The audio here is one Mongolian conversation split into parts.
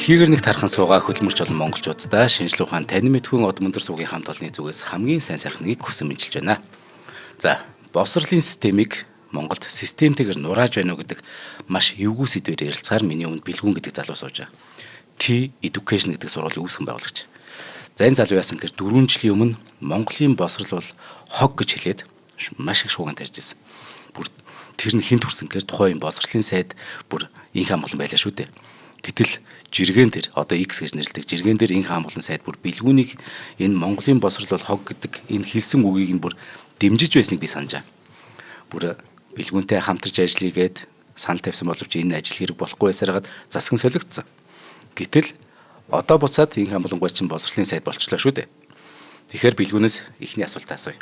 Дэлхийгээр нэг тархан суугаа хөдөлмөрч олон монголчуудаа шинжлэх ухаан танин мэдхүйн од мөндөр суугийн хамт олонны зүгээс хамгийн сайн сайхныг хүсэн мэдчилж байна. За, боловсролын системийг Монголд системтэйгээр нурааж байна уу гэдэг маш эвгүй сэдвээр ярилцахаар миний өмнө бэлгүүн гэдэг залуу сууж байгаа. T-Education гэдэг сургуулийн үүсгэн байгуулагч. За энэ залуу яасан гэхээр 4 жилийн өмнө Монголын боловсрол бол хог гэж хэлээд маш их шууган тарьж ирсэн. Бүр тэр нь хэн төрсөн гэхээр тухайн боловсролын сайд бүр инх амгалан байлаа шүү дээ. Гэтэл жиргэн дээр одоо X гэж нэрлэдэг жиргэн дээр инх амгалан сайд бүр бэлгүүнийг энэ Монголын боловсрол бол хог гэдэг энэ хэлсэн үгийг нь бүр дэмжиж байсныг би санджаа. Бүр бэлгүүнтэй хамтарч ажиллагээд санал тавьсан боловч энэ ажил хэрэг болохгүй байсараад засган солигдсон. Гэтэл одоо буцаад инх амгалангуй чинь боловсролын сайд болчлоо шүү дээ. Тэгэхээр бэлгүүнээс ихний асуултаа асууя.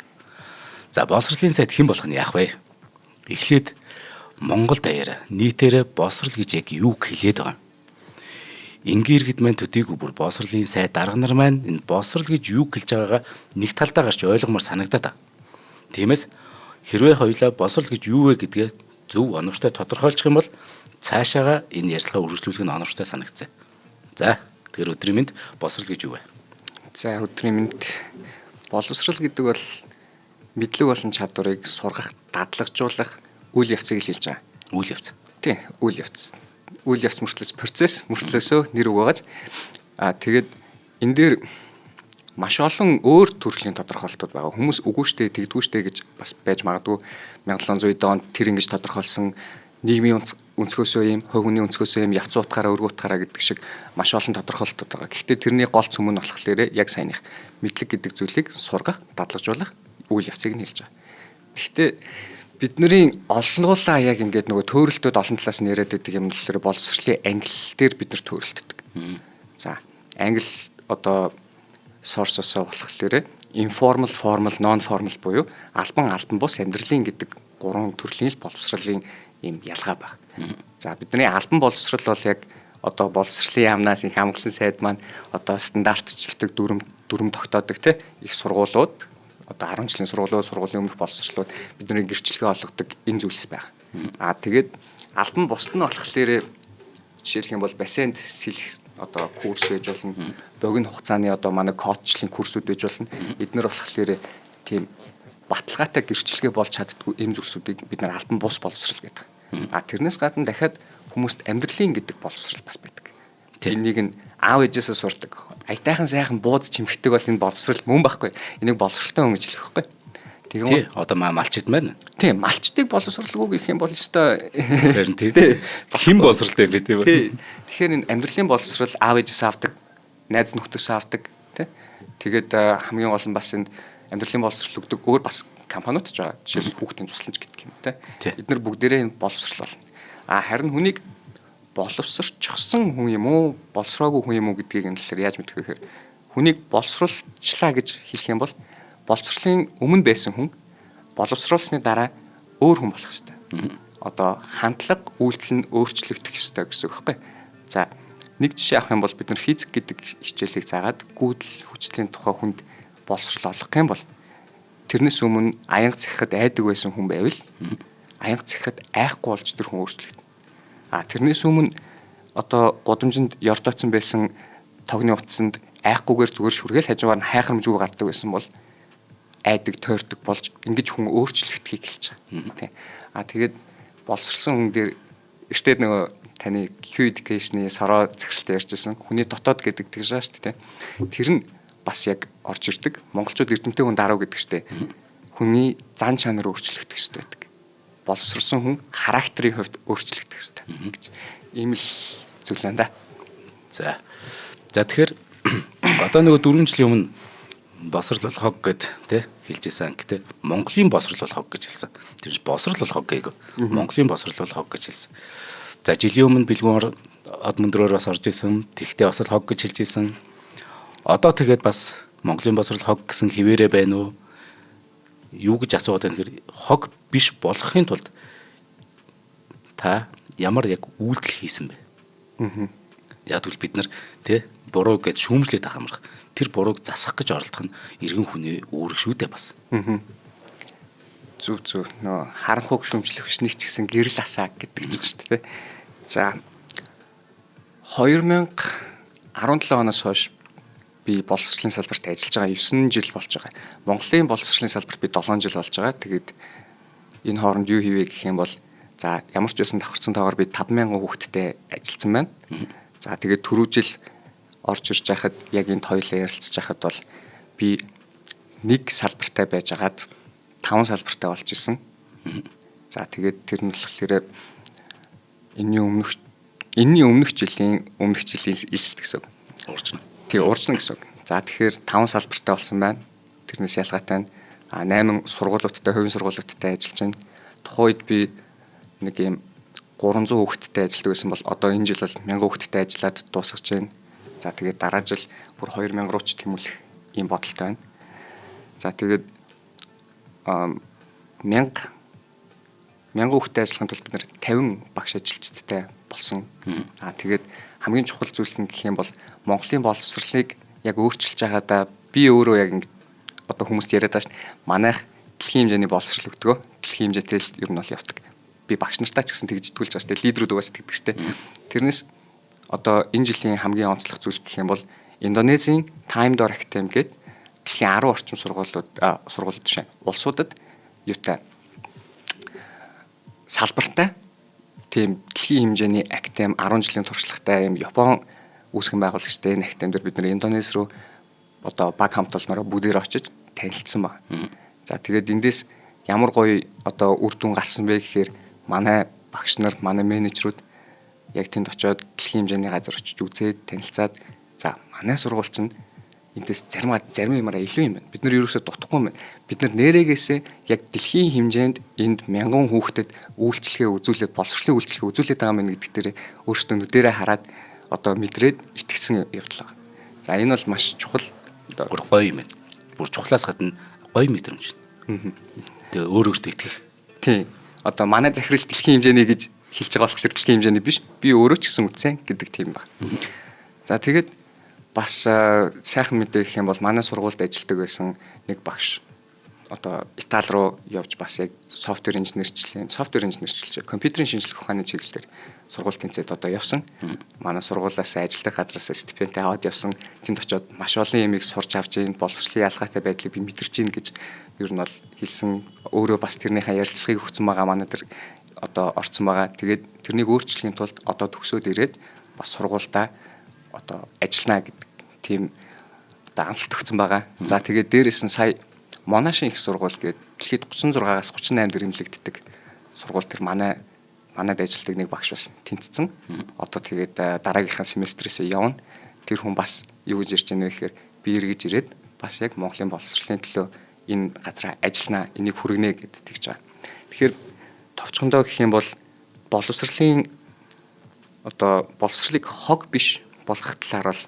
За боловсролын сайд хэн болох нь яах вэ? Эхлээд Монгол даяараа нийтээрээ боловсрол гэж яг юу хэлээд байгаа юм? Энгийн иргэд маань төдийгүй бүр боловсролын сайд дарга нар маань энэ боловсрол гэж юу хэлж байгаагаа нэг талдаа гарч ойлгомоор санагдаад байна. Тиймээс хэрвээ хоёулаа боловсрол гэж юу вэ гэдгээ зөв оновчтой тодорхойлчих юм бол цаашаага энэ ярьцлага үргэлжлүүлэх нь оновчтой санагдсан. За тэгэхээр өдрийн мэнд боловсрол гэж юу вэ? За өдрийн мэнд боловсрол гэдэг бол мэдлэг болон чадварыг сургах, дадлагжуулах үйл явцыг хэлж байгаа. Үйл явц. Тийм, үйл явц. Үйл явц мөртлөөс процесс, мөртлөөсөө нэр өгөөгааз. Тэгээд энэ дээр маш олон өөр төрлийн тодорхойлолтууд байгаа. Хүмүүс үгүй штэ, тэгдэггүй штэ гэж бас байж магадгүй. 1700 онд тэр ингэж тодорхойлсон нийгмийн өнцгөөсөө юм, хувь хүний өнцгөөсөө юм, явц утгаараа, өргө утгаараа гэдэг шиг маш олон тодорхойлолтууд байгаа. Гэхдээ тэрний гол цөм нь болохоор яг саяных мэдлэг гэдэг зүйлийг сургах, дадлагжуулах үйл явцыг нь хэлж байгаа. Гэхдээ бидний олонгуулаа яг ингээд нөгөө төөрөлтөд олон талаас нь яриад байдаг юм болохоор боловсролын англи дээр бид нар төөрөлтдөг. За, англи одоо source-осоо болохоор informal, formal, non-formal буюу албан бус амьдралын гэдэг гурван төрлийн л боловсролын юм ялгаа баг. За, бидний албан боловсрол бол яг одоо боловсролын яамнаас их амгалан сайд маань одоо стандартчилдаг дүрм тогтоодог те их сургуулиуд одоо 10 жилийн сургуулийн өмнөх боловсролууд бидний гэрчлэгээ олгодог энэ зүйлс байна. Тэгээд албан бусд нь болохоор жишээлх юм бол бассейнд сэлэх одоо курс байж болно. Богино хугацааны одоо манай коучлын курсүүд байж болно. Эднэр болохоор тийм баталгаатай гэрчлэгээ болж чаддгүй ийм зүйлсүүдийг бид нар албан бус боловсрол гэдэг. Тэрнээс гадна дахиад хүмүүст амьдралын гэдэг боловсрол бас байдаг. Энийг нь аав ээжээсээ сурдаг. Аятайхан сайхан бууз чимхдэг бол энэ боловсрол мөн байхгүй. Энийг боловсролтой хүн гэж хэлэх байхгүй. Тийм одоо малчид байна. Тийм малчдыг боловсролгүй гэх юм бол ёстой. Харин тийм. Хэн боловсролтой бэ тийм үү? Тэгэхээр энэ амьдралын боловсрол аав ээжээс авдаг, найз нөхдөсөө авдаг тий. Тэгээд хамгийн гол нь бас энэ амьдралын боловсрол өгдөг өөр бас компаниуд ч байгаа. Жишээ нь хүүхдийн тусламж гэдэг юм тий. Эдгээр бүгдээрээ энэ боловсрол болно. Харин хүнийг боловсрчсан хүн юм уу, боловсроогүй хүн юм уу гэдгийг нь л яаж мэдэх вэ гэхээр хүнийг боловсруулчлаа гэж хэлэх юм бол боловсролын өмнө байсан хүн боловсруулсны дараа өөр хүн болох ёстой. Одоо хандлага, үйлдэл нь өөрчлөгдөх ёстой гэсэн үг байхгүй. За, нэг жишээ авах юм бол бид нар физик гэдэг хичээлийг заагаад гүйдэл хүчлийн тухай хүнд боловсрол олгох юм бол тэрнээс өмнө аянга цахихад айдаг байсан хүн байвал аянга цахихад айхгүй болж тэр хүн өөрчлөгдөнө. Тэрнээс өмнө одоо гудамжинд ёрдооцсон байсан тогны утсанд айхгүйгээр зүгээр шүргээл хажуугаар нь хайхрамж үг гаддаг байсан бол айдаг, тойрдог болж ингэж хүн өөрчлөгдөхийг хэлж байгаа. Тэгээд боловсролсон хүн дээр эртээд нөгөө таны Q-education-ы сороо захиралтай ярьжсэн хүний дотоод гэдэг тэгж байгаа шүү дээ. Тэр нь бас яг орж ирдэг. Монголчууд эрдэмтэй хүн даруй гэдэг шүү дээ. Хүний зан чанар өөрчлөгдөх ёстой байдаг. Боловсрсон хүн характерийн хувьд өөрчлөгдөх ёстой гэж ийм л зүйл байна да. За тэгэхээр одоо нөгөө 4 жилийн өмнө боловсрол бол хог гэд тий хэлжсэн анги тий Монголын боловсрол бол хог гэж хэлсэн. Тэрж боловсрол бол хог гээг. Монголын боловсрол бол хог гэж хэлсэн. За жилийн өмнө бэлгүүр од мөндрөөр бас орж исэн. Тэгтээ бас л хог гэж хэлжсэн. Одоо тэгээд бас Монголын боловсрол хог гэсэн хിവэрэ байна уу? Юу гэж асууад байна гэхээр хог биш болохын тулд та ямар яг үйлдэл хийсэн бэ? Яг л бид нар тий буруу гэж шүүмжлээд байгаа юмрах. Тэр бурууг засах гэж оролдох нь иргэн хүний үүрэг шүү дээ бас. Зүг нөө харанхуйг шүүмжлэх биш нэг ч гэсэн гэрэл асаа гэдэг ч шүү дээ. За 2000 17 оноос хойш би боловсролын салбарт ажиллаж байгаа 9 жил болж байгаа. Монголын боловсролын салбарт би 7 жил болж байгаа. Тэгээд энэ хооронд юу хийвэ гэх юм бол за ямар ч байсан давхарсан тоогоор би 5,000 хүүхэдтэй ажилласан байна. За тэгээд түрүү жил орж ирж байхад яг энэ хоёулаа ярилцж байхад бол би нэг салбартай байжгаад 5 салбартай болж исэн. За тэгээд тэр нь болохоор энэний өмнөх жилийн элсэлт гэсэн. Уурчна. Тий, уурчна гэсэн. За тэгэхээр 5 салбартай болсон байна. Тэрнээс ялгаатай нь 8 сургуулиудтай, хувийн сургуулиудтай ажиллаж байна. Тухайд би нэг юм 300 хүүхэдтэй ажилладаг байсан бол одоо энэ жил бол 1000 хүүхэдтэй ажиллаад дуусгаж байна. За тэгээд дараа жил бүр 2000 руу ч тэмүүлэх ийм бодолтой байна. За тэгээд 1000 хүүхэдтэй ажиллахын тулд бид нэр 50 багш ажилчдтай болсон. Тэгээд хамгийн чухал зүйлс нь гэх юм бол Монголын боловсролыг яг өөрчилж байгаадаа би өөрөө яг одоо хүмүүст яриад байгаа шүү дээ. Манайх дэлхийн хэмжээний боловсрол өгдөг. Дэлхийн хэмжээтэй л ер нь бол явдаг. Би багш нартай ч гэсэн тэгждгүүлж байгаа шүү дээ. Лидерүүд угаас тэгдэг шүү дээ. Тэрнээс одоо энэ жилийн хамгийн онцлог зүйл гэх юм бол Индонезийн Time Door Academy гэдэг дэлхийн 10 орчим сургуулиуд шээ. Улсуудад юутай салбартай тийм дэлхийн хэмжээний академи 10 жилийн туршлагатай юм Япон үүсгэн байгуулагчтай энэ академид бид нэр Индонез руу одоо баг хамт олнороо бүгдээр очиж танилцсан баг. За тэгээд эндээс ямар гоё одоо үр дүн гарсан бэ гэхээр манай багш нар, манай менежерүүд яг тэнд очиод дэлхийн хэмжээний газар очиж үзээд танилцаад за манай сургууль чинь эндээс зарим юмараа илүү юм байна. Бид нар ерөөсөө дутхгүй юм байна. Бид нар нэрээгээсээ яг дэлхийн хэмжээнд энд 1000 хүүхдэд үйлчлэгээ үзүүлээд боловсролын үйлчлэгээ үзүүлээд байгаа юм гэдэг дээр өөрсдөө нүдэрээ хараад одоо мэдрээд итгэсэн явдал байна. За энэ бол маш чухал Бүр гоё юм байна. Бүр чухлаас гадна гоё мэдрэмж. Тэгээ өөрөөсөө итгэх. Тийм. Одоо манай захирал дэлхийн хэмжээний гэж хэлж байгаа болохоор дэлхийн хэмжээний биш. Би өөрөө ч гэсэн үтсэн гэдэг тийм байна. За тэгээд бас сайхан мэдээ гэх юм бол манай сургуульд ажилладаг байсан нэг багш одоо Итали руу явж бас яг компьютерийн инженерчлэг, компьютерийн шинжилгээ ухааны чиглэлээр сургууль тэнцээд одоо явсан. Манай сургуулиас ажиллах газраас стипендтэй аваад явсан. Тэнд очиод маш олон юмыг сурч авч ийн, боловсролын ялгаатай байдлыг би мэдэрч ийн гэж ер нь бол хэлсэн. Өөрөө бас тэрнийхээ ярилцлагыг өгсөн байгаа манай тэр одоо орцсон байгаа. Тэгээд тэрнийг өөрчлөхийн тулд одоо төгсөөд ирээд бас сургуультай одоо ажиллана гэдэг тийм одоо амлалт өгсөн байгаа. За тэгээд дээрээс нь сая Монашин их сургууль гэдэг дэлхийд 36-аас 38 дэх эмнэлэгддэг сургууль тэр манайд ажилладаг нэг багш байсан тэнцсэн. Одоо тэгээд дараагийнхаа семестрээс явна. Тэр хүн бас юу гэж ирж байна вэ гэхээр би эргэж ирээд бас яг Монголын боловсролын төлөө энэ газараа ажиллана, энийг хүргэнэ гэдэг тэгж байгаа. Тэгэхээр товчхондоо гэх юм бол боловсролын одоо боловсролыг хог биш болгох талаар бол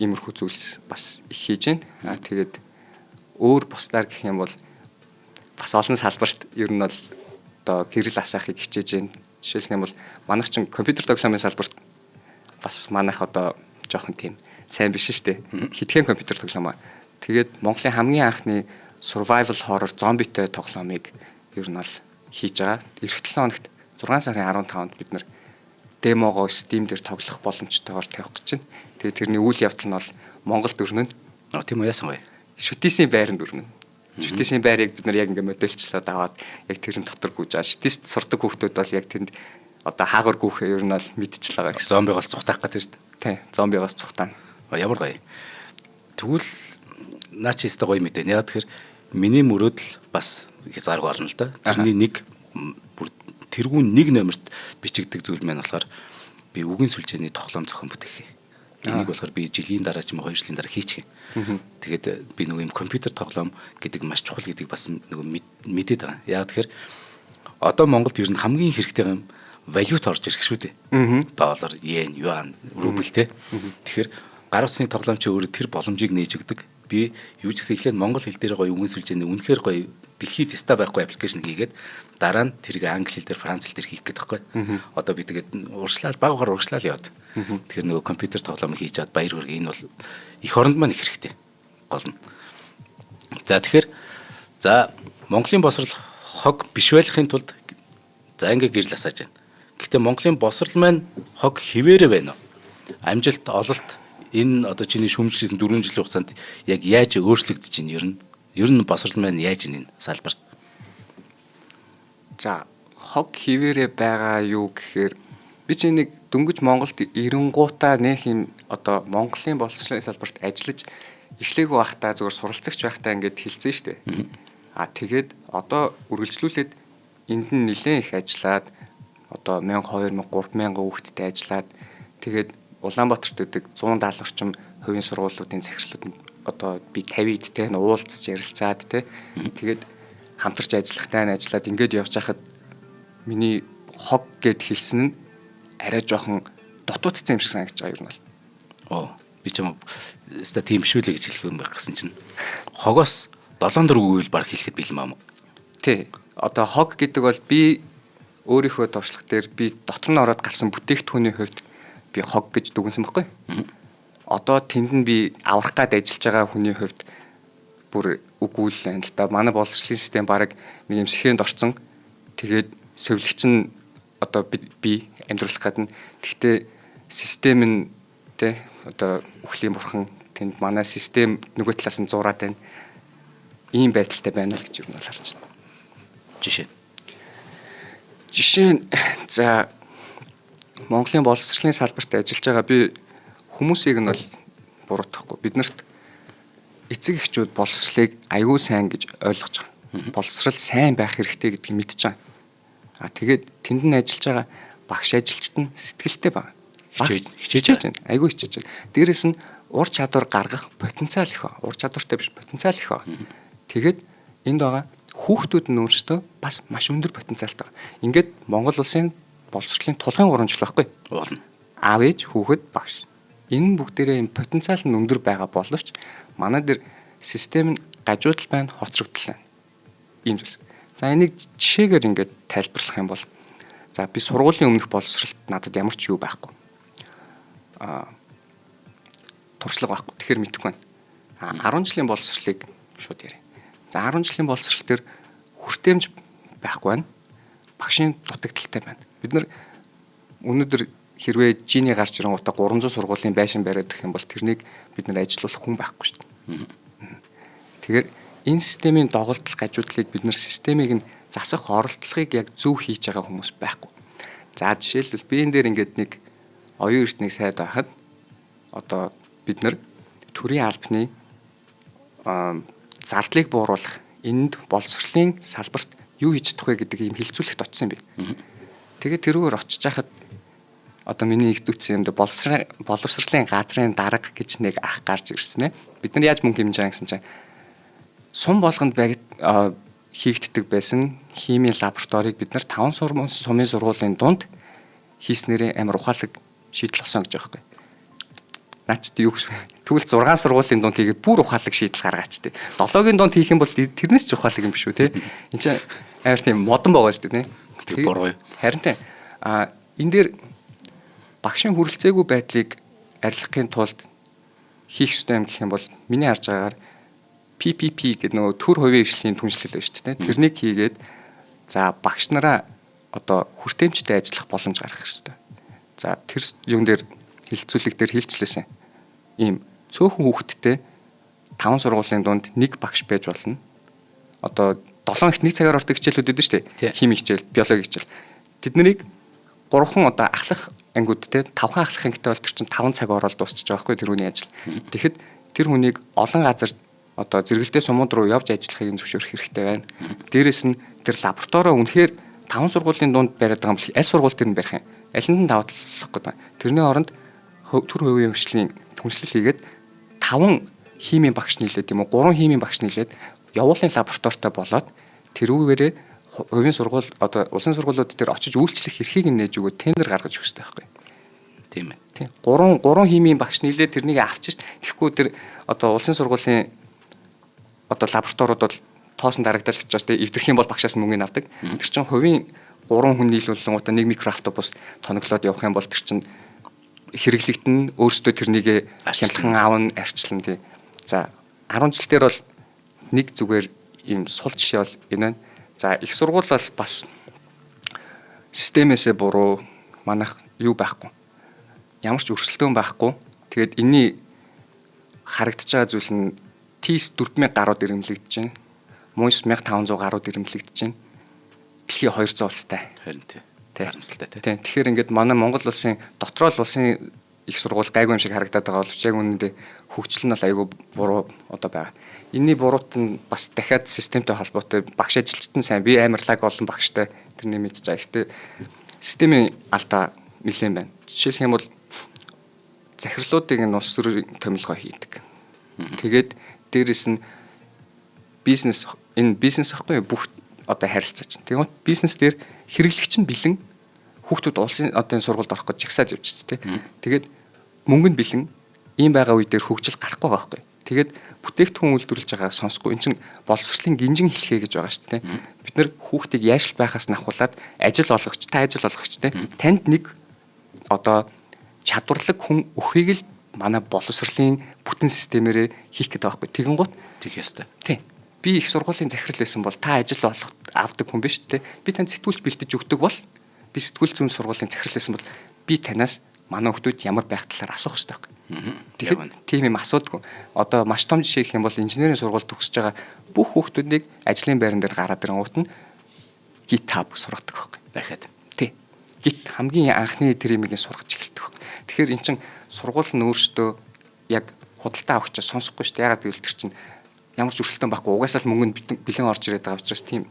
иймэрхүү зүйлс бас их хийж байна. Тэгээд өөр бусдаар гэх юм бол бас олон салбарт ер нь бол одоо гэрэл асаахыг хичээж байна. Жишээлх юм бол манайх чинь компьютер тоглоомын салбарт бас манайх одоо жоохон тийм сайн биш шүү дээ. Хэдхэн компьютер тоглоом. Тэгээд Монголын хамгийн анхны survival horror зомбитэй тоглоомыг ер нь бол хийж байгаа. Эх 7 хоногт 6 сарын 15-нд бид нэр демогоо Steam дээр тоглох боломжтойгоор тавих гэж байна. Тэгээд тэрний үйл явдал нь бол Монголд өрнөн. Тийм үү, яасан вэ? Шүтээсийн байранд өрнөн. Шүтээсийн байрыг бид нар яг ингээд модельчлаад аваад яг тэрэн дотор гүйж байгаа. Шүтээст сурдаг хүүхдүүд бол яг тэнд одоо хаагур гүүхээ ер нь бол мэдчихл байгаа гэсэн. Зомбигоос цухтаах гэдэг шүү дээ. Тийм, зомбигоос цухтаана. Ямар гоё. Тэгвэл наа чи өстой гоё мэдээ. Яг тэгэхээр миний мөрөөдөл бас хязгааргүй олно л да. Тэрний нэг бүр тэргүүн нэг номерт бичигдэх зүйл маань болохоор би үгийн сүлжээний тоглоом зохион бүтээх. Энийг болохоор би жилийн дараа ч юм уу 2 жилийн дараа хийчих юм. Тэгээд би нөгөө юм компьютер тоглоом гэдэг маш чухал гэдгийг бас нөгөө мэдээд байгаа. Яг тэгэхээр одоо Монголд ер нь хамгийн хэрэгтэй юм валют орж ирэх шүү дээ. Доллар, йен, юан, рубль те. Тэгэхээр гар утасны тоглоомч өөрөө тэр боломжийг нээж өгдөг. Би юу ч гэсэн эхлээд монгол хэл дээр гоё үгийн сүлжээний үнэхээр гоё дэлхийд теста байхгүй аппликейшн хийгээд дараа нь тэрийг англи хэл дээр, франц хэл дээр хийх гэдэг байхгүй. Одоо би тэгээд урагшлал багаар урагшлал яваад. Тэгэхээр нөгөө компьютер тоглоом хийж чад баяр хүргэе. Энэ бол эх оронд маань их хэрэгтэй. Гол нь. За тэгэхээр Монголын босрол хог биш байхын тулд за ингээ гэрэл асааж байна. Гэхдээ Монголын босрол маань хог хിവэрэ байна уу? Амжилт, ололт Энэ одоо чиний шүүмжлэсэн 4 жилийн хугацаанд яг яаж өөрчлөгдөж байна ер нь босрол маань яаж энэ салбар? За хог хിവэрэ байгаа юу гэхээр би чи нэг дөнгөж Монголд эренгуутаа нэх юм одоо Монголын боловсролын салбарт ажиллаж эхлэегүй байхдаа зөвхөн суралцагч байхдаа ингээд хэлсэн шүү дээ. Тэгээд одоо үргэлжлүүлээд энд нь нэлээд их ажиллаад одоо 1000 2000 3000 хүүхэдтэй ажиллаад тэгээд Улаанбаатарт үүдэг 170 орчим хувийн сургуулиудын захирлууд одоо би 50 эдтэй уулзаж ярилцаад тэгээд хамтарч ажиллахтай ажиллаад ингээд явж хахад миний хог гэд хэлсэн нь арай жоохон дутуудсан юм шиг санагдаж байгаа юм бол. Би ч юм ста тийм бишүүлээ гэж хэлэх юм байх гэсэн чинь хогоос 7 дөрөв үйл баг хэлэхэд бэлэн юм аа. Тий. Одоо хог гэдэг бол би өөрийнхөө туршлага дээр би дотор нь ороод гарсан бүтээгдэхүүний хувьд би хог гэж дүгнсэн байхгүй. Одоо тэнд нь би аврах гад ажиллаж байгаа хүний хувьд бүр үгүй л байна л да. Манай боловсролын систем баг нэг юм сэхэнд орцсон. Тэгээд совилогч нь одоо би амьдруулах гадна. Гэхдээ систем нь тэ одоо үхлийн бурхан тэнд манай систем нөгөө талаас нь зураад байна. Ийм байдалтай байна л гэж юм бол харж байна. Жишээ нь за Монголын боловсролын салбарт ажиллаж байгаа би хүмүүсийг нь бол буруутгахгүй. Биднэрт эцэг эхчүүд боловсролыг аягүй сайн гэж ойлгож байгаа. Боловсрол сайн байх хэрэгтэй гэдгийг мэдж байгаа. Тэгээд тэнд нь ажиллаж байгаа багш ажилчид нь сэтгэлтэй байна. Хичээж байна. Аягүй хичээж байна. Дээрээс нь ур чадвар гаргах потенциал их ба. Ур чадвартай биш потенциал их ба. Тэгээд энд байгаа хүүхдүүд нь өөрсдөө бас маш өндөр потенциалтай. Ингээд Монгол улсын боловсролын тулгын 3 жил байхгүй болно. Аав ээж, хүүхэд, багш. Энэ бүгдээрээ юм потенциал нь өндөр байгаа боловч манай дээр систем нь гажуудал байна, хоцрогдол байна. Ийм зүйлс. За энийг жишээгээр ингээд тайлбарлах юм бол за би сургуулийн өмнөх боловсролт надад ямар ч юу байхгүй. Туршлага байхгүй. Тэгэхээр мэдэхгүй байна. 10 жилийн боловсролыг шууд ярив. За 10 жилийн боловсрол төр хүртээмж байхгүй байна. Багшийн дутагдaltaй байна. Бид нар өнөөдөр хэрвээ жиний гарч ирэнгуутаа 300 сургуулийн байшин бариад өгөх юм бол тэрнийг бид нар ажилуулах хүн байхгүй шүү дээ. Тэгэхээр энэ системийн доголдол гажуудлыг бид нар системийг нь засах оролдлогыг яг зөв хийж байгаа хүмүүс байхгүй. За жишээлбэл би энэ дээр ингээд нэг оюун эрдэнэ сайд байхад одоо бид нар төрийн албаны зардлыг бууруулах энд боловсролын салбарт юу хийж чадах вэ гэдэг ийм хилцүүлэгт очсон юм би. Тэгээд тэрүүгээр очиж хахад одоо миний ихдүүцсэн юмд боловсролын газрын дарга гэж нэг ах гарч ирсэн ээ. Бид нар яаж мөнгө хэмжиж байгаа гэсэн чинь сум болгонд хийгддэг байсан химийн лабораторийг бид нар 5 сумын сургуулийн дунд хийснээрээ амар ухаалаг шийдэл болсон гэж байгаа юм. Наач юу тэгвэл 6 сургуулийн дунд хийгээд бүр ухаалаг шийдэл гаргаач тээ. 7-гийн дунд хийх юм бол тэрнээс ч ухаалаг юм биш үү те. Энд чинь амар тийм модон байгаа шүү дээ. Тэр буруу юм. Харин тэ энэ дээр багшийн хүрэлцээгүй байдлыг арилгахын тулд хийх ёстой юм гэх юм бол миний харж байгаагаар PPP гэдэг нөгөө төр хувийн хвшлийн түншлэл байна шүү дээ. Тэрнийг хийгээд за багш нараа одоо хүртээмжтэй ажиллах боломж гаргах хэрэгтэй. За тэр юм дээр хилцүүлэг дээр хилчлээсэн. Ийм цөөхөн хүүхэдтэй 5 сургуулийн дунд нэг багш байж болно. Одоо 7 ихт 1 цагаар ордог хичээлүүд өгдөн шүү дээ. Хими хичээл, биологи хичээл. Тэднийг 3хан одоо ахлах ангиудтэй 5хан ахлах ангитай бол тэр чинь 5 цаг ороод дуусчих жоохоо тэр хүний ажил. Тэгэхэд тэр хүнийг олон газар одоо зэрэгэлдээ сумууд руу явж ажиллахыг зөвшөөрөх хэрэгтэй байна. Дээрээс нь тэр лабораторио үнэхээр 5 сургуулийн дунд бариад байгаа юм бол аль сургууль дээр нь барих юм? Алинд нь давталлах гэдэг. Тэрний оронд төр хувийн хвшлийн түншлэл хийгээд 5 химийн багш нийлээд юм уу 3 химийн багш нийлээд явуулын лабораторитой болоод тэрүүгээрээ хувийн сургууль одоо улсын сургуулиуд дээр очиж үйлчлэх эрхийг нээж өгөө тендер гаргаж өгөх хэрэгтэй байхгүй. Тийм ээ. Тийм. 3 химийн багш нийлээд тэрнийг авчиж тэгэхгүй тэр одоо улсын сургуулийн одоо лабораториуд бол тоосон дарагдал учраас тэ эвдэрх юм бол багшаас мөнгөний авдаг. Тэр чинь хувийн 3 хүн нийлүүлэнгуудаа нэг микроавтобус тоноглоод явах юм бол тэр чинь хэрэглэгдэн өөрсдөө тэрнийг хямдхан аавн арчлан тий. За 10 жил дээр бол нэг зүгээр ийм сул жишээ бол энэ байна. За их сургууль бол бас системээсээ буруу манайх юу байхгүй. Ямар ч өрсөлдөөн байхгүй. Тэгээд энэний харагдаж байгаа зүйл нь ТИС 4000 гаруйд ирэмлэгдэж байна. МУНС 1500 гаруйд ирэмлэгдэж байна. Дэлхийн 200 улстай. Харин тий. Харамсалтай тий. Тэгэхээр ингээд манай Монгол улсын дотроо л улсын их сургууль гайгүй юм шиг харагдаад байгаа боловч яг үнэндээ хөгжил нь бол айгүй буруу одоо байгаа. Энийний буруут нь бас дахиад системтэй холбоотой багш ажилчид нь сайн би амар лаг олон багштай тэрний мэдж байгаа. Гэхдээ системийн алдаа нэлээд байна. Жишээлх юм бол захирлуудыг нь улс төрийн томилгоо хийдэг. Тэгээд дээрэс нь бизнес ахгүй бүх одоо харилцаа чинь. Тэгвэл бизнес дээр хэрэглэгч нь бэлэн хүүхдүүд улсын одоо сургуульд орох гэж жагсаал явчих тээ. Тэгээд мөнгө нь бэлэн ийм байгаа үе дээр хөгжил гарахгүй байгаа байхгүй. Тэгээд бүтээгдэхүүн үйлдвэрлэж байгааг сонсохгүй эн чинь боловсролын гинжин хэлхээ гэж байгаа шүү дээ. Бид нэр хүүхдийг яашлт байхаас нь ахуулаад ажил олгогч те танд нэг одоо чадварлаг хүн өхийг л манай боловсролын бүтэн системээрээ хийх гэдэг байхгүй. Тэгэн гут Тэг ястай. тий. Би их сургуулийн захирал байсан бол та ажил авдаг хүн биш те. Би танд сэтгүүлч бэлдэж өгдөг бол би сэтгүүл зүйн сургуулийн захирал байсан бол би танаас манай хүмүүс ямар байх талаар асуух хэрэгтэй байна. Тэгэхээр тийм юм асуудаг. Одоо маш том жишээ гэх юм бол инженерийн сургууль төгсөж байгаа бүх хүмүүсийг ажлын байран дээр гараад ирэнгуут нь GitHub сургадаг байхгүй. Дахиад. Тий. Git хамгийн анхны тэр юмыг сургаж эхэлдэг байхгүй. Тэгэхээр эн чин сургууль нь өөртөө яг худалдаа авахчаа сонсохгүй шүү дээ. Ягаад гэвэл тэр чинь ямар ч өрсөлдөөн байхгүй. Угаасаа л мөнгө нь бэлэн орж ирээд байгаа учраас тийм.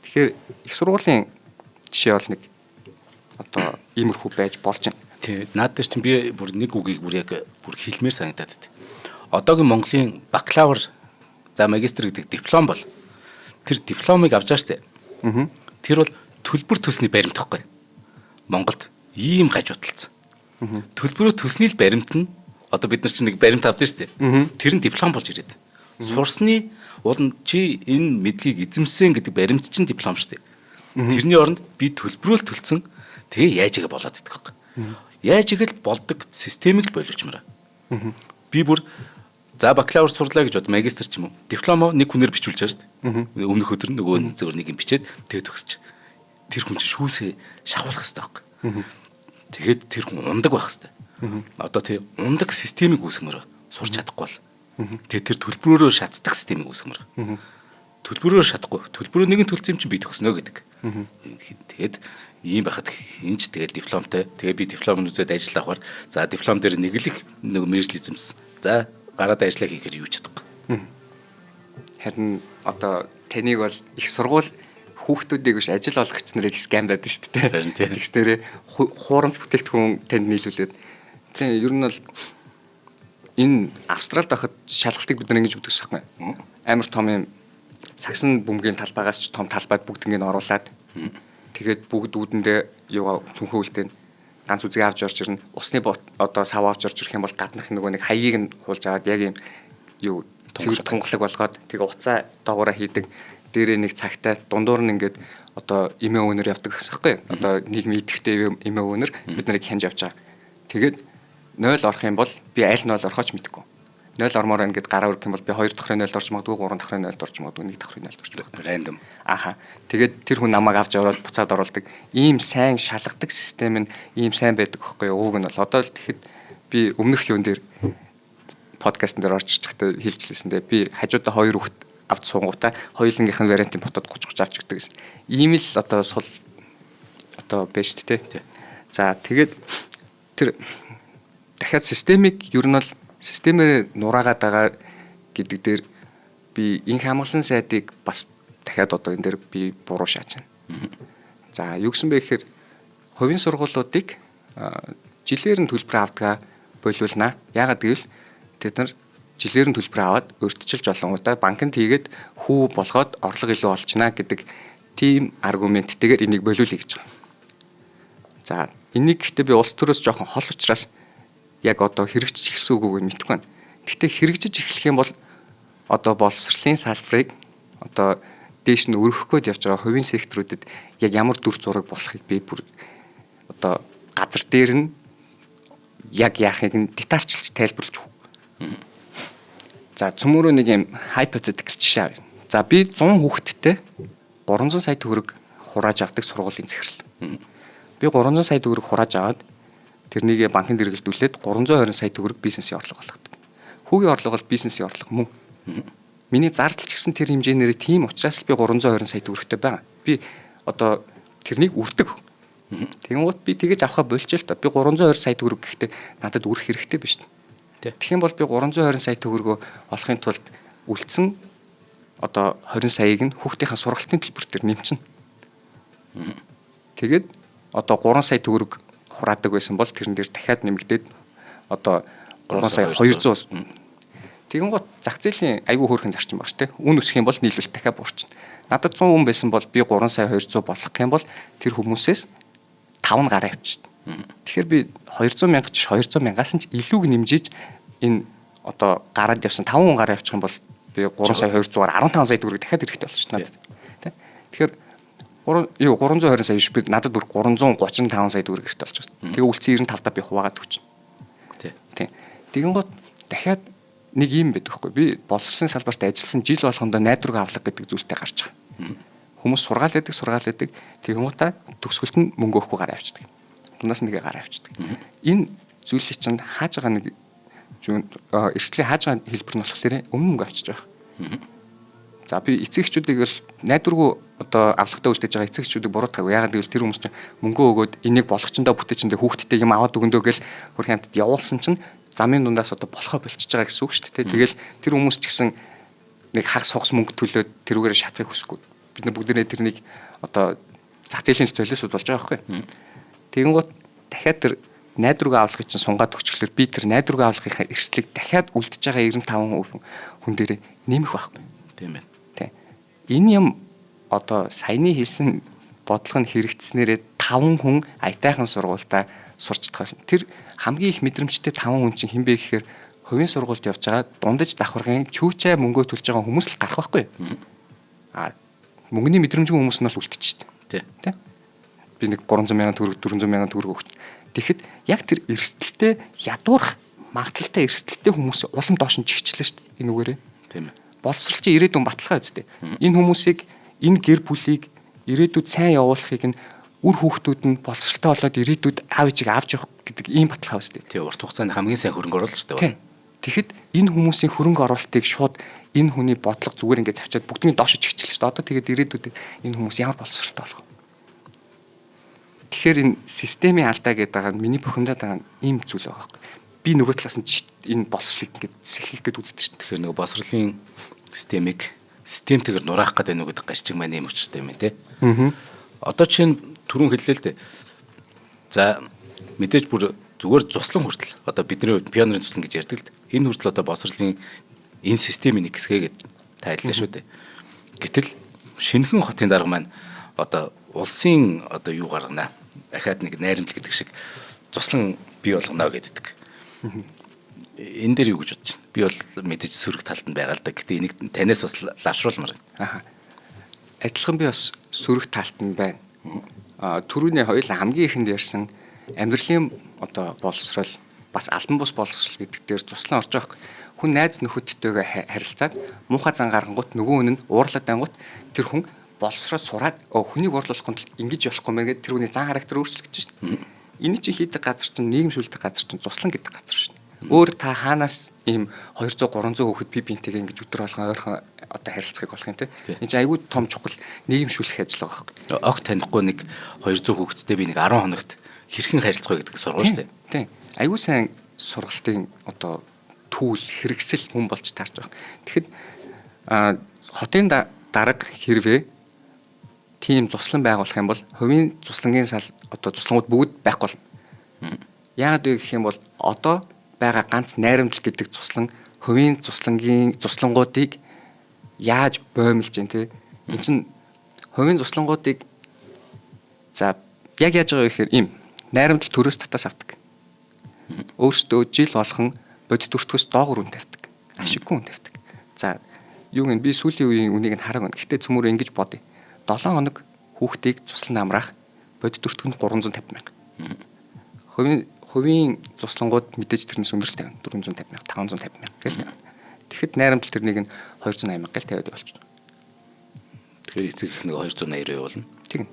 Тэгэхээр их сургуулийн жишээ бол нэг одоо иймэрхүү байж болж байна. Тий. Наад дээр чинь би бүр нэг үгийг бүр яг бүр хэлмээр санагдаад байна. Одоогийн Монголын бакалавр за магистр гэдэг диплом бол тэр дипломыг авч байгаа штэ. Тэр бол төлбөр төсний баримт байхгүй. Монголд ийм гажуудалцсан. Төлбөрөө төсний л баримт нь одоо бид нар чинь нэг баримт авдаг штэ. Тэр нь диплом болж ирээд. Сурсны уул нь чи энэ мэдлийг эзэмсэн гэдэг баримт чинь диплом штэ. Тэрний оронд би төлбөрөөл төлцсөн тэгээ яаж игээ болоод идэх байхгүй. Яаж игэл болдог системийг л боловчмаар. Би бүр за бакалавр сурлаа гэж бод магистр ч юм уу. Дипломо нэг хүнээр бичүүлж байгаа шүү дээ. Өмнөх өдөр нөгөө зөвөр нэг юм бичээд тэгээ төгсч. Тэр хүн чинь шүүсээ шахуулах хэрэгтэй байхгүй. Тэгээд тэр хүн ундаг байх хэрэгтэй. Одоо тий ундаг системийг үүсгэмээр сурч чадахгүй бол. Тэгээд тэр төлбөрөөрөө шатдаг системийг үүсгэмээр. Төлбөрөөр шатахгүй. Төлбөрөө нэгэн төлсөн юм чинь би төгснө гэдэг. Тэгээд ийм байхад энэч тэгээд дипломтой. Тэгээд би диплом үзээд ажил авахар за диплом дээр нэг л их нэг мэржил эзэмсэн. За гараад ажиллаа хийхээр юу ч чадахгүй. Харин одоо таныг бол их сургууль хүүхдүүдийг биш ажил олгогч нарыг скамдаад шүү дээ. Тэгснээрээ хуурамч бүтээгдэхүүн танд нийлүүлээд тийм ер нь бол энэ Австралид байхад шалгалтыг бид нар ингэж өгдөг шахмаа. Амар том юм сагсан бөмбөгийн талбайгаас ч том талбайд бүгднийг оруулаад тэгээд бүгд үүдэндээ юугаа цүнхөө үлдээн ганц үзгээ авч орж ирнэ. Усны одоо сав авч орж ирэх юм бол гаднах нөгөө нэг хаягийг нь хуулж аваад яг юм юу цэвэр тунгалаг болгоод тэгээ уцаа доогоороо хийдэг. Дээрээ нэг цагтаа дундуур нь ингээд одоо эмээ өвнөр явдаг гэсэн хэвхэв. Одоо нийгмийн идэвхтэй эмээ өвнөр бид нарыг хянж явж байгаа. Тэгээд 0 орох юм бол би аль 0 орохоч мэдэхгүй. 0 ормоор ингээд гараа өрөх юм бол би 2 дахь 0 орж магадгүй 3 дахь 0 орж магадгүй 1 дахь 0 орж магадгүй рандом. Аха. Тэгээд тэр хүн намайг авч яваад буцаад оруулдаг. Ийм сайн шалгадаг систем нь ийм сайн байдаг байхгүй юу? Ууг нь бол одоо л тэгэхэд би өмнөх юун дээр подкастн дээр орж ирж байхдаа хэлжлээсэндээ би хажуудаа 2 хүүхэд авч суунгуудаа хоёулынгийнх нь вариантын ботод 30 авч өгдөг гэсэн. Ийм л одоо сул одоо байж тээ. За тэгээд тэр дахиад системийг ер нь бол системээр нураагаад байгаа гэдэг дээр би инх хамгаалсан сайдыг бас дахиад одоо энэ дээр би буруу шааж байна. За юу гэсэн бэ гэхээр хувийн сургуулиудыг жилээр нь төлбөр авдаг болиулнаа. Яагаад гэвэл тэд нар жилээр нь төлбөр аваад өртчилж олонгуудаа банкнд хийгээд хүү болгоод орлого илүү олчнаа гэдэг тийм аргументтэйгээр энийг болиулъя гэж байгаа. За энийг гэхдээ би улс төрөөс жоохон хол учраас яг одоо хэрэгжиж эхэлсэн үгүйг мэдэхгүй байна. Гэхдээ хэрэгжиж эхлэх юм бол одоо боловсролын салбарыг одоо дээш нь өргөх гээд явж байгаа хувийн секторуудад яг ямар дүр зураг болохыг би бүр одоо газар дээр нь яг яахыг нь детальчилж тайлбарлаж өгнө. За цөмөрөө нэг юм hypothetical жишээ авъя. За би 100 хүүхэдтэй 300 сая төгрөг хурааж авдаг сургуулийн захирал. Би 300 сая төгрөг хурааж аваад тэрнийг банкнд эргэлдүүлээд 320 сая төгрөг бизнесийн орлого болгодог. Хүүгийн орлого бол бизнесийн орлого мөн. Миний зардал ч гэсэн тэр хэмжээнээр тийм учраас би 320 сая төгрөгтэй байгаа. Би одоо тэрнийг үрдэг. Тэгэнгუთ би тэгэж авахаа болчих л та. Би 320 сая төгрөг гэхдээ надад үрэх хэрэгтэй биш. Тэгэх юм бол би 320 сая төгрөгөө олохын тулд үлдсэн одоо 20 саяыг нь хүүхдийнхээ сургалтын төлбөр төр нэмчихнэ. Тэгээд одоо 3 сая төгрөг хураадаг байсан бол тэрэн дээр дахиад нэмэгдээд одоо 3 сая 200. Тэгэнгუთ зах зээлийн айгүй хөөрхөн зарчим баг шүү дээ. Үн өсөх юм бол нийлүүлэлт дахиад буурчихна. Надад 100 хүн байсан бол би 3 сая 200 болгох юм бол тэр хүмүүсээс 5 нь гараа авчихдээ. Тэгэхээр би 200 мянга ч 200 мянгаас нь ч илүүг нэмжиж энэ одоо гараад явсан 5 хүн гараа авчих юм бол би 3 сая 200-аар 15 сая төгрөг дахиад хэрэгтэй болчихно надад. Тэ. Тэгэхээр 320 сая биш би надад бүр 335 сая төгрөг хэрэгтэй болчихсон. Тэгээ үлцэн 95 та би хуваагаад өгч. Тэ. Тэгэнгუთ дахиад нэг юм байдаг хгүй. Би боловсролын салбарт ажилласан жил болгондоо найдварг авлага гэдэг зүйлтэй гарч байгаа. Хүмүүс сургаал байдаг. Тэгэнгуутаа төгсгөлт нь мөнгө өгөхгүй гараа авчдаг. Дундаас нэгэ гараа авчдаг. Энэ зүйлийг чинь хааж байгаа нэг эрсдлийн хааж байгаа хэлбэр нь болохоор өмнө мөнгө авчиж байгаа. За би эцэг эхчүүдийг л найдваргүй одоо авлагатай үлдээж байгаа эцэг эхчүүдийг буруутгаагүй. Яагаад гэвэл тэр хүмүүс чинь мөнгө өгөөд энийг болгочондоо бүтээчэндээ хүүхдтэй юм аваад өгөндөө гэл хөрх хамтд явуулсан чинь замын дундаас одоо болохоо болчихж байгаа гэсэн үг шүү дээ. Тэгэл тэр хүмүүс ч гэсэн нэг хагас хугас мөнгө төлөөд тэрүүгээр шатахыг хүсэхгүй. Бид нар бүгдээ тэрнийг одоо зах зээлийн золиосууд болж байгаа байхгүй. Тэгэнгუთ дахиад тэр найдваргүй авлагыг чинь сунгаад өгчлөөр би тэр найдваргүй авлагынхаа эрсдлийг дахиад үлдэж байгаа 95% хүн дээр нэмэх байхгүй. Тийм ээ. Тэ. Энэ юм одоо саяны хэлсэн бодлого нь хэрэгжснээрээ 5 хүн аятайхан сургуультаа сурч байгаа. Тэр хамгийн их мэдрэмжтэй 5 хүн чинь хэн бэ гэхээр хувийн сургуульд явж байгаа дундаж давхаргын чүүчээ мөнгөө төлж байгаа хүмүүс л гарах байхгүй. Мөнгөний мэдрэмжгүй хүмүүс нь л үлдчихэж байна. Тэ. Би нэг 300 сая төгрөг 400 сая төгрөг өгч. Тэгэхэд яг тэр эрсдэлтэй ядуурх магадaltaй эрсдэлтэй хүмүүс улам доош нь чигчлээ шүү дээ. Энэ үгээрээ. Тийм ээ. Боловсролчин ирээдүйн баталгаа үстэй. Энэ хүмүүсийг энэ гэр бүлийг ирээдүйд сайн явуулахыг нь үр хүүхдүүд нь боловсролтой болоод ирээдүйд аав ээжийг авч явах гэдэг ийм баталгаа үстэй. Тийм урт хугацаанд хамгийн сайн хөрөнгө оруулалт шүү дээ. Тэгэхэд энэ хүмүүсийн хөрөнгө оруулалтыг шууд энэ хүний бодлого зүгээр ингээд завчаад бүгдний доош чигчлээ шүү дээ. Одоо тэгээд ирээдүйд энэ хүмүүс ямар боловсролтой болох вэ? Тэгэхээр энэ системийн алдаа гэдэг байгаа нь миний бухимдаад байгаа ийм зүйл байгаа байхгүй. Би нөгөө талаас нь энэ боловсролыг ингээд сэхих гээд үздэг шүү дээ. Тэгэхээр нөгөө боловсролын системтэйгээр нураах гэдэг нүгэд гашчиг маань юм учиртай юм тий. Одоо чинь түрүүн хэллээ л дээ. За мэдээж бүр зүгээр цуслан хүртэл одоо бидний хувьд пионерын цуслан гэж ярьдаг л дээ. Энэ хүртэл одоо боловсролын энэ системийн нэг хэсгээ гэж тайллаа шүү дээ. Гэтэл шинэхэн хотын дарга маань одоо улсын одоо юу гаргана. Дахиад нэг найрамдал гэдэг шиг цуслан бий болгоно гэдэг. Энэ дээр юу гэж бодож байна? Би бол мэдээж сөрөг талд нь байгаа л да. Гэтэ энийг танаас бас лавшруулмаар байна. Адилхан би бас сөрөг талд нь байна. Түрүүний хоёулаа хамгийн ихэнд ярьсан амьдралын одоо боловсрол бас албан бус боловсрол гэдэг дээр туслан орж байгаа. Хүн найз нөхөдтэйгээ харилцаад муухай зан гаргангууд нөгөө хүн нь уурлаад ангууд тэр хүн боловсрол сураад хүнийг уурлуулахгүй тул ингэж болохгүй мэн гэдэг тэр хүний зан характер өөрчлөгдөж шин. Энэ чинь хийдэг газар чинь нийгэмшүүлдэг газар чинь туслан гэдэг газар шин. Өөр та хаанаас ийм 200 300 хүүхэд би бинтэйгээ ингэж өдөр болгон ойрхон одоо харилцахыг болох юм те. Энэ чинь айгүй том чухал нийгэмшүүлэх ажил байгаа байхгүй. Огт танихгүй нэг 200 хүүхэдтэй би нэг 10 хоногт хэрхэн харилцах вэ гэдэг сургууль шүү дээ. Тийм. Айгүй сайн сургалтын одоо түүл хэрэгсэл хүн болж таарч байгаа. Тэгэхэд хотын дарга хэрвээ тийм туслан байгуулах юм бол хувийн туслангийн сал одоо туслангууд бүгд байхгүй болно. Яагаад вэ гэх юм бол одоо байгаа ганц найрамдал гэдэг туслан хувийн туслангуудыг яаж боомлж जैन те. Энд чинь хувийн туслангуудыг за яг яаж байгаа вэ гэхээр ийм найрамдал төрөөс татаас авдаг. Өөрсдөө жил болгон бодит төртгөөс доогуур үн тавьдаг. Ашиггүй үн тавьдаг. За юу гэн би сүүлийн үеийн үнийг нь хараг. Гэхдээ цөмөр ингэж бодъё. 7 хоног хүүхдийг туслан амраах бодит төртгөнд 350 мянга. Хувийн туслангууд мэдээж тэрнээс өндөр тавина. 450 мянга, 550 мянга гэл тавина. Тэгэхэд найрамдал тэрнийг нь 280 мянга гэл тавиад болчихно. Тэгэхээр эцэг их нэг 280 явуулна. Тийм.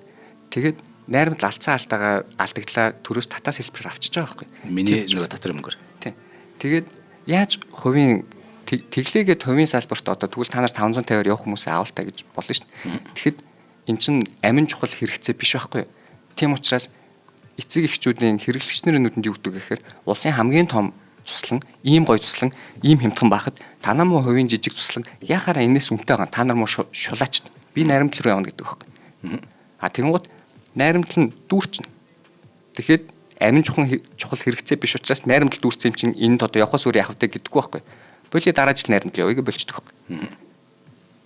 Тэгээд найрамдал алдсан алдаагаа алдагдлаа төрөөс татаас хэлбэрээр авчиж байгаа байхгүй. Миний нөгөө татвар мөнгөөр. Тийм. Тэгээд яаж хувийн тэглээгээд хувийн салбарт одоо тэгвэл та нар 550-аар явах хүмүүсээ авалтаа гэж болно шүү дээ. Тэгэхэд эн чинь амин чухал хэрэгцээ биш байхгүй юу? Тийм учраас эцэг эхчүүдийн хэрэглэгчнэрийн нүдэнд юу гэдэг гэхээр улсын хамгийн том туслан, ийм гоё туслан, ийм хямдхан байхад та нар муу хувийн жижиг туслан яхаараа энэс үнэтэй байгаа. Та нар муу шулаач. Би найрамдал руу явна гэдэг байхгүй. Тэгэнгუთ найрамдал нь дүүрчнэ. Тэгэхэд амин чухал хэрэгцээ биш учраас найрамдал дүүрсэн юм чинь энд одоо явахаас өөр яах вэ гэдэггүй байхгүй. Боли дараа жил найрамдал явъя гэж болчихдог байхгүй.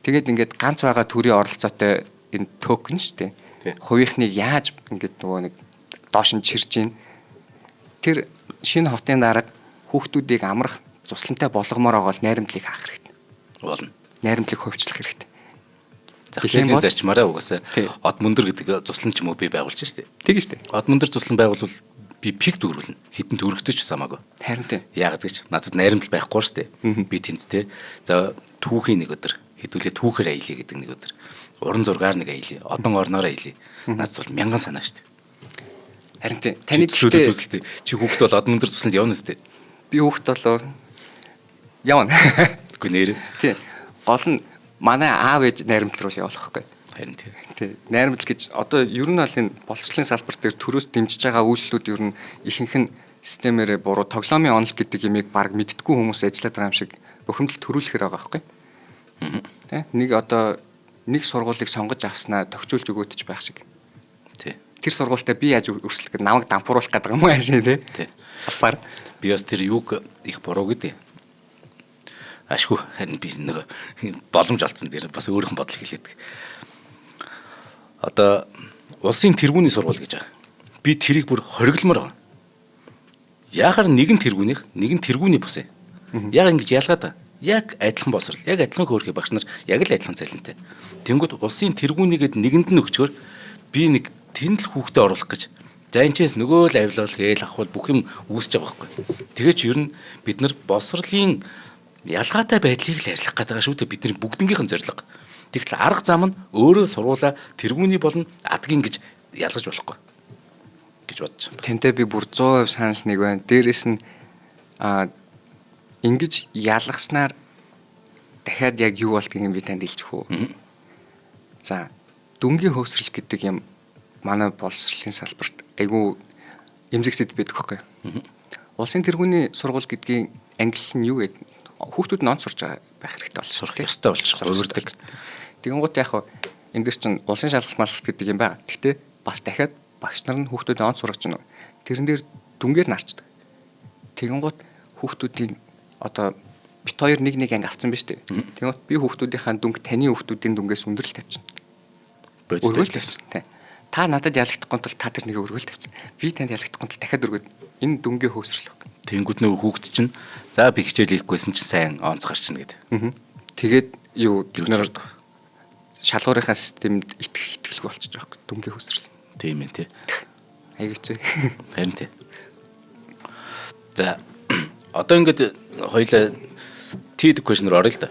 Тэгээд ингээд ганц байгаа төрийн оролцоотой энэ токен шүү дээ. Хувийнхныг яаж ингээд нөгөө нэг доош нь чирж гин тэр шинэ хотын дараг хүүхдүүдийг амрах цуслантай болгомоор байгаа бол найрамдлыг хаах хэрэгтэй. Болно. Найрамдлыг хөвчлөх хэрэгтэй. Зах зээлийн зарчмаараа угаасаа од мөндөр гэдэг цуслан ч юм уу би байгуулж штэ. Тэгэж штэ. Од мөндөр цуслан байгуулвал би пик дүүрүүлнэ. Хитэн төгрөгтэй ч самаагүй. Харин тийм. Яагаад гэж надад найрамдал байхгүй штэ. Би тэнцтэй. За түүхийн нэг өдөр хэдүүлээ түүхээр аялье гэдэг нэг өдөр. Уран зургаар нэг аялье. Одон орноор аялье. Надад бол мянган санаа штэ. Харин тийм. Таны төсөлтэй чи хүүхэд бол од мөндөр цусланд явна штэ. Би хүүхэд болоо явна. Үгүй нэр. Тийм. Гол нь манай аав ээж найрамдал руу явуулах байхгүй. Харин тийм. Тийм. Найрамдал гэж одоо ер нь бол энэ боловсролын салбар дээр төрөөс дэмжиж байгаа үйлдэлүүд ер нь ихэнх нь системээрээ буруу тоглоомын онол гэдэг юмыг баг мэдтгүү хүмүүс ажиллаад байгаа юм шиг бухимдал төрүүлэхээр байгаа байхгүй. Тийм. Нэг сургуулийг сонгож авснаа тохижуулж өгөөд ч байх шиг. Тийм. Тэр сургуультай би яаж өрсөлдөх гээд намайг дампууруулах гэдэг юм аашаа тий. Апар би бас тэр юг их буруу гэдэг. Ашгүй харин би нэг боломж олцсон дээр бас өөрийнхөө бодлыг хэлээдэг. Одоо улсын тэргүүний сургууль гэж байгаа. Би тэрийг бүр хоригломоор байгаа. Яагаар нэгэн тэргүүний бус ээ. Яг ингэж ялгаад яг адилхан боловсрал, яг адилхан хөөрхий багш нар яг л адилхан цалинтай. Тэнгүүд улсын тэргүүнийгээд нэгэнд нь өгчгөр би нэг тэнд л хүүхдээ оруулах гэж. За энэчээс нөгөө л авилал хээл авах бүх юм үүсэж байгаа байхгүй. Тэгээд ч ер нь бид нар боловсролын ялгаатай байдлыг л арилгах гэдэг шүү дээ бидний бүгднгийнхэн зорилго. Тэгтэл арга зам нь өөрөө сургуулаа тэргүүний болон адгийн гэж ялгаж болохгүй гэж бодож байна. Тэнтэй би бүр 100% санал нэг байна. Дээрээс нь ингэж ялгаснаар дахиад яг юу болдгийг би танд хэлчих үү. За дүнгийн хөөсрөл гэдэг юм манай боловсролын салбарт айгүй эмзэгсэд байдаг байхгүй. Улсын тэргүүний сургууль гэдгийн англи нь юу гэдэг хүүхдүүд нь онц сурч байгаа байх хэрэгтэй болж сурах ёстой болчихсон. Өөрөдөг. Тэгэнгუთ яг энэ дэр чинь улсын шалгалт малгалт гэдэг юм байна. Гэхдээ бас дахиад багш нар нь хүүхдүүдээ онц сургаж байна. Тэрэн дээр дүнгээр нарчдаг. Тэгэнгუთ хүүхдүүдийн одоо бит хоёр нэг анги авсан биз дээ. Тэгэнгუთ би хүүхдүүдийнхаа дүнг таны хүүхдүүдийн дүнгээс өндөрлөлт тавьчихна. Өргөөлтөөс. Та надад ялагдахгүй тул та тэр нэг өргөөлт тавьчих. Би танд ялагдахгүй тул дахиад өргөөд энэ дүнгийн хөөсрөл баг. Тэнгүүд нөгөө хүүхд чинь за би хичээл хийхгүйсэн чинь сайн онц гарчна гэдэг. Тэгээд юу бид нар шалгуурынхаа системд итгэлгүй болчихж байгаа юм. Дүнгийн хөөсрөл. Тийм ээ тий. Аяг хэцүү. Харин тий. За одоо ингээд хоёлаа TED question-оор орё л да.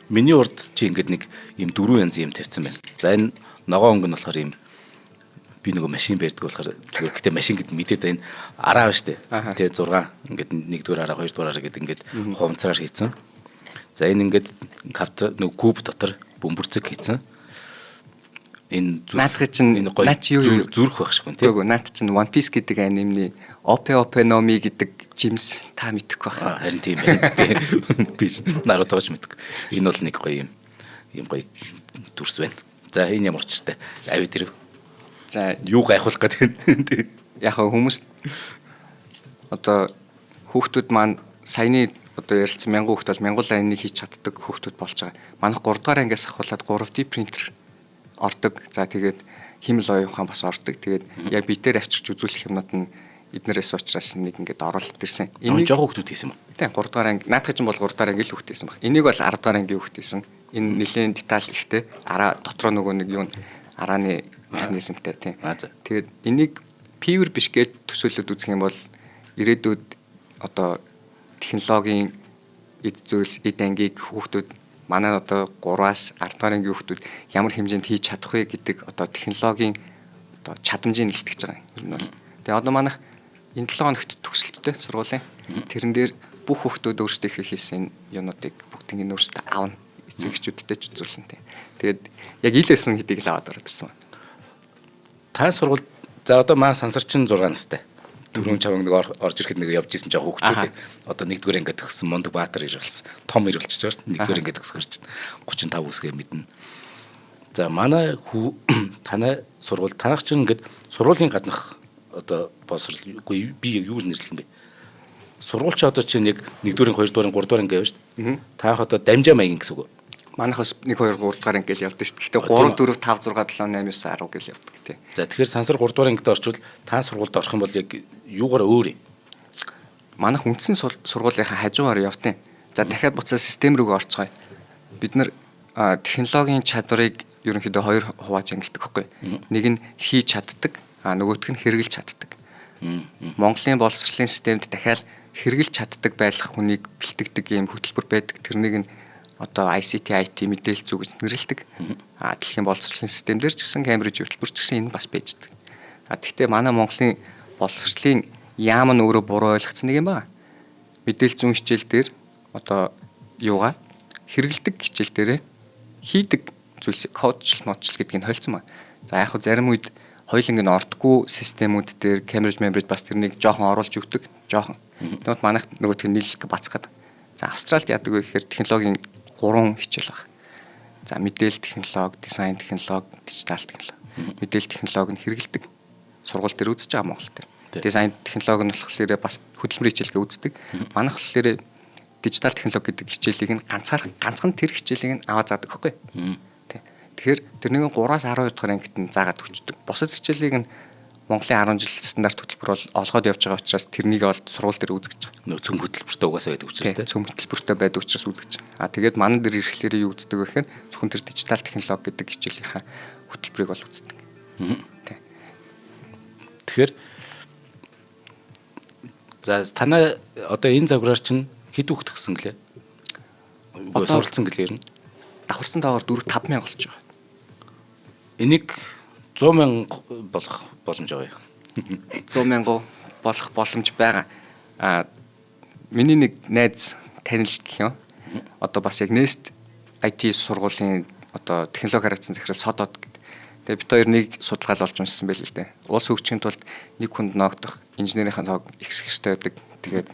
Миний урд чи ингээд нэг юм 4 янзын юм тавьсан байна. За энэ ногоон өнгө нь болохоор юм би нөгөө машин барьдаг болохоор гэхдээ машин гэд мэдээд байна. Араа ба штэ. Тэгээ 6 ингээд 1-р араа 2-р араа гэд ингээд хувцраар хийцэн. За энэ ингээд нөгөө куб дотор бөмбөрцөг хийцэн. Энэ наадах чинь наач юу зүрх байх шиг байна тийм. Үгүй наад чинь One Piece гэдэг анимны Ope-Nomi гэдэг жимс та мэдхгүй баха. Харин тийм байна. Би Нарутогч мэдгүй. Энэ бол нэг гоё юм гоё дүрс байна. За энэ ямар учиртай. Ави тэр. За юу гайхуулах гэдэг. Яг хүмүүс одоо хүүхдүүд маань саяны одоо ярилцсан 1000 хүүхд бол 1000 лайныг хийж чаддаг хүүхдүүд болж байгаа. Манайх 3 дугаар ангиас ахуулаад 3D принтер ордог. За тэгээд химэл оюун ухаан бас ордог. Тэгээд яг бидээр авчирч үзүүлэх юмнууд нь эднэрээс уучраас нэг ингээд оруулаад ирсэн. Энийг жоо хүүхдүүд хийсэн юм уу? Тийм 3 дугаар анги. Наадах чинь бол 3 дугаар анги л хүүхдээсэн баг. Энийг бол 10 дугаар ангийн хүүхдээсэн. Энэ нэлээд деталь ихтэй. Араа дотроо нөгөө нэг юу арааны механизмтай тийм. Тэгээд энийг пивер биш гэж төсөөлөд үзэх юм бол ирээдүйд одоо технологийн эд зүйлс эд ангийг хүүхдүүд манай одоо 3-аас 10 дугаар ангийн хүүхдүүд ямар хэмжээнд хийж чадах вэ гэдэг одоо технологийн одоо чадамжийг нэлтгэж байгаа юм. Тэгээ одоо манайх энэ 7 хоногт төгсөлттэй сургуулийн тэрэн дээр бүх хүүхдүүд өөрсдийнхөө хийсэн юмнуудыг бүгдийг нь өөрсдөө аавна. Эцэг эхчүүдтэй ч үзүүлнэ тий. Тэгээд яг ил байсан гэдгийг л аваад ороод ирсэн байна. Та сургууль за одоо маа сансар чинь 6 настай. Түрүүн чамаг нэг орж ирэхэд нэг явж исэн жоо хөвгчүүд. Одоо нэгдүгээр ангид төгссөн Мундаг Баатар ирүүлсэн. Том ирүүлчихэж байгаа шүү дээ. Нэгдүгээр ангид төгсгөр чинь 35 үсгээ мэднэ. За манай танай сургууль танах чинь ингээд сургуулийн гаднах одоо боловсролгүй би яг юу нэрлэх юм бэ? Сургууль чи одоо чинь яг 1-р, 2-р, 3-р анги явж шүү дээ. Таах одоо дамжаа маягийн гэсэн үг. Манайхаас 1 2 3 дугаар ангиэл явдаг шүү дээ. Гэхдээ 3 4 5 6 7 8 9 10 гэл явдаг тий. За тэгэхээр сансар 3 дугаар ангид орчвол та сургуульд орох юм бол яг юугаар өөр юм? Манайх үндсэн сургуулийнхаа хажуугаар явтیں۔ За дахиад буцаа систем рүү орцгоё. Бид нар технологийн чадварыг ерөнхийдөө 2 хувааж ангилдаг байхгүй. Нэг нь хийж чаддаг, нөгөөх нь хэрэгжилж чаддаг. Монголын боловсролын системд дахиад хэрэгжилж чаддаг байх хүнийг бэлтгэдэг ийм хөтөлбөр байдаг. Тэрнийг нь одоо ICT IT мэдээлэл зүг гэж нэрлэдэг. Дэлхийн боловсролын системдэр ч гэсэн Cambridge хөтөлбөр ч гэсэн энэ бас байждаг. Гэхдээ манай Монголын боловсролын яам нь өөрөө буруу ойлгоцсон нэг юм байна. Мэдээлэл зүүн хичээл дээр одоо юугаа хэрэгэлдэг хичээл дээрээ хийдэг зүйлсийг кодчл модчл гэдгийг нь хойлцсон байна. За яг хөө зарим үед хоёуланг нь ордггүй системүүд дээр Cambridge бас тэрнийг жоохон оруулж өгдөг. Жоохон. Тэгвэл манайх нөгөөх нь нийлэх бацгаад. За Австралид яадаг вэ гэхээр технологийн 3 хичээл байна. За мэдээлэл технологи, дизайн технологи, дижитал технологи. Мэдээлэл технологи нь хэрэгэлдэг. Сургууль дээр үзэж байгаа Монгол дээр. Дизайн технологи нь болохоор бас хөдөлмөрийн хичээлгээ үздэг. Манайх болохоор дижитал технологи гэдэг хичээлийг нь ганцхан тэр хичээлийг нь аваад заадаг байхгүй. Тэгэхээр тэрнийг 3-аас 12 дугаар ангид нь заагаад өгчдөг. Бусад хичээлийг нь Монголын 10 жил стандарт хөтөлбөр бол олгоод явж байгаа учраас тэрнийг олд сургууль дээр үзэж байгаа. Нөө цөм хөтөлбөртэй угаасаа байдаг учраас тийм. Цөм хөтөлбөртэй байдаг учраас үзэж байгаа. Тэгээд манай дээр ирэхлээр юу үздэг вэ гэхээр зөвхөн тэр дижитал технологи гэдэг хичээлийнхаа хөтөлбөрийг бол үздэг. Тэгэхээр за танай одоо энэ загвараар чинь хэд хүүхд төгссөн гэлээ? Одоо суралцсан гэлээ юм. Давхарсан таавар 4-5 мянга болж байгаа. Энийг 100 мянга болох боломж байгаа юм. 100 мянга болох боломж байгаа. Миний нэг найз танил гэх юм. Одоо бас яг Nest IT сургуулийн одоо технологи харагдсан захирал Содод гэдэг. Тэгээ бид хоёр нэг судалгаа олж уншсан байл л дээ. Улс хөгжихийн тулд нэг хүнд ноогдох инженерийн тоог ихсэх ёстой байдаг. Тэгээд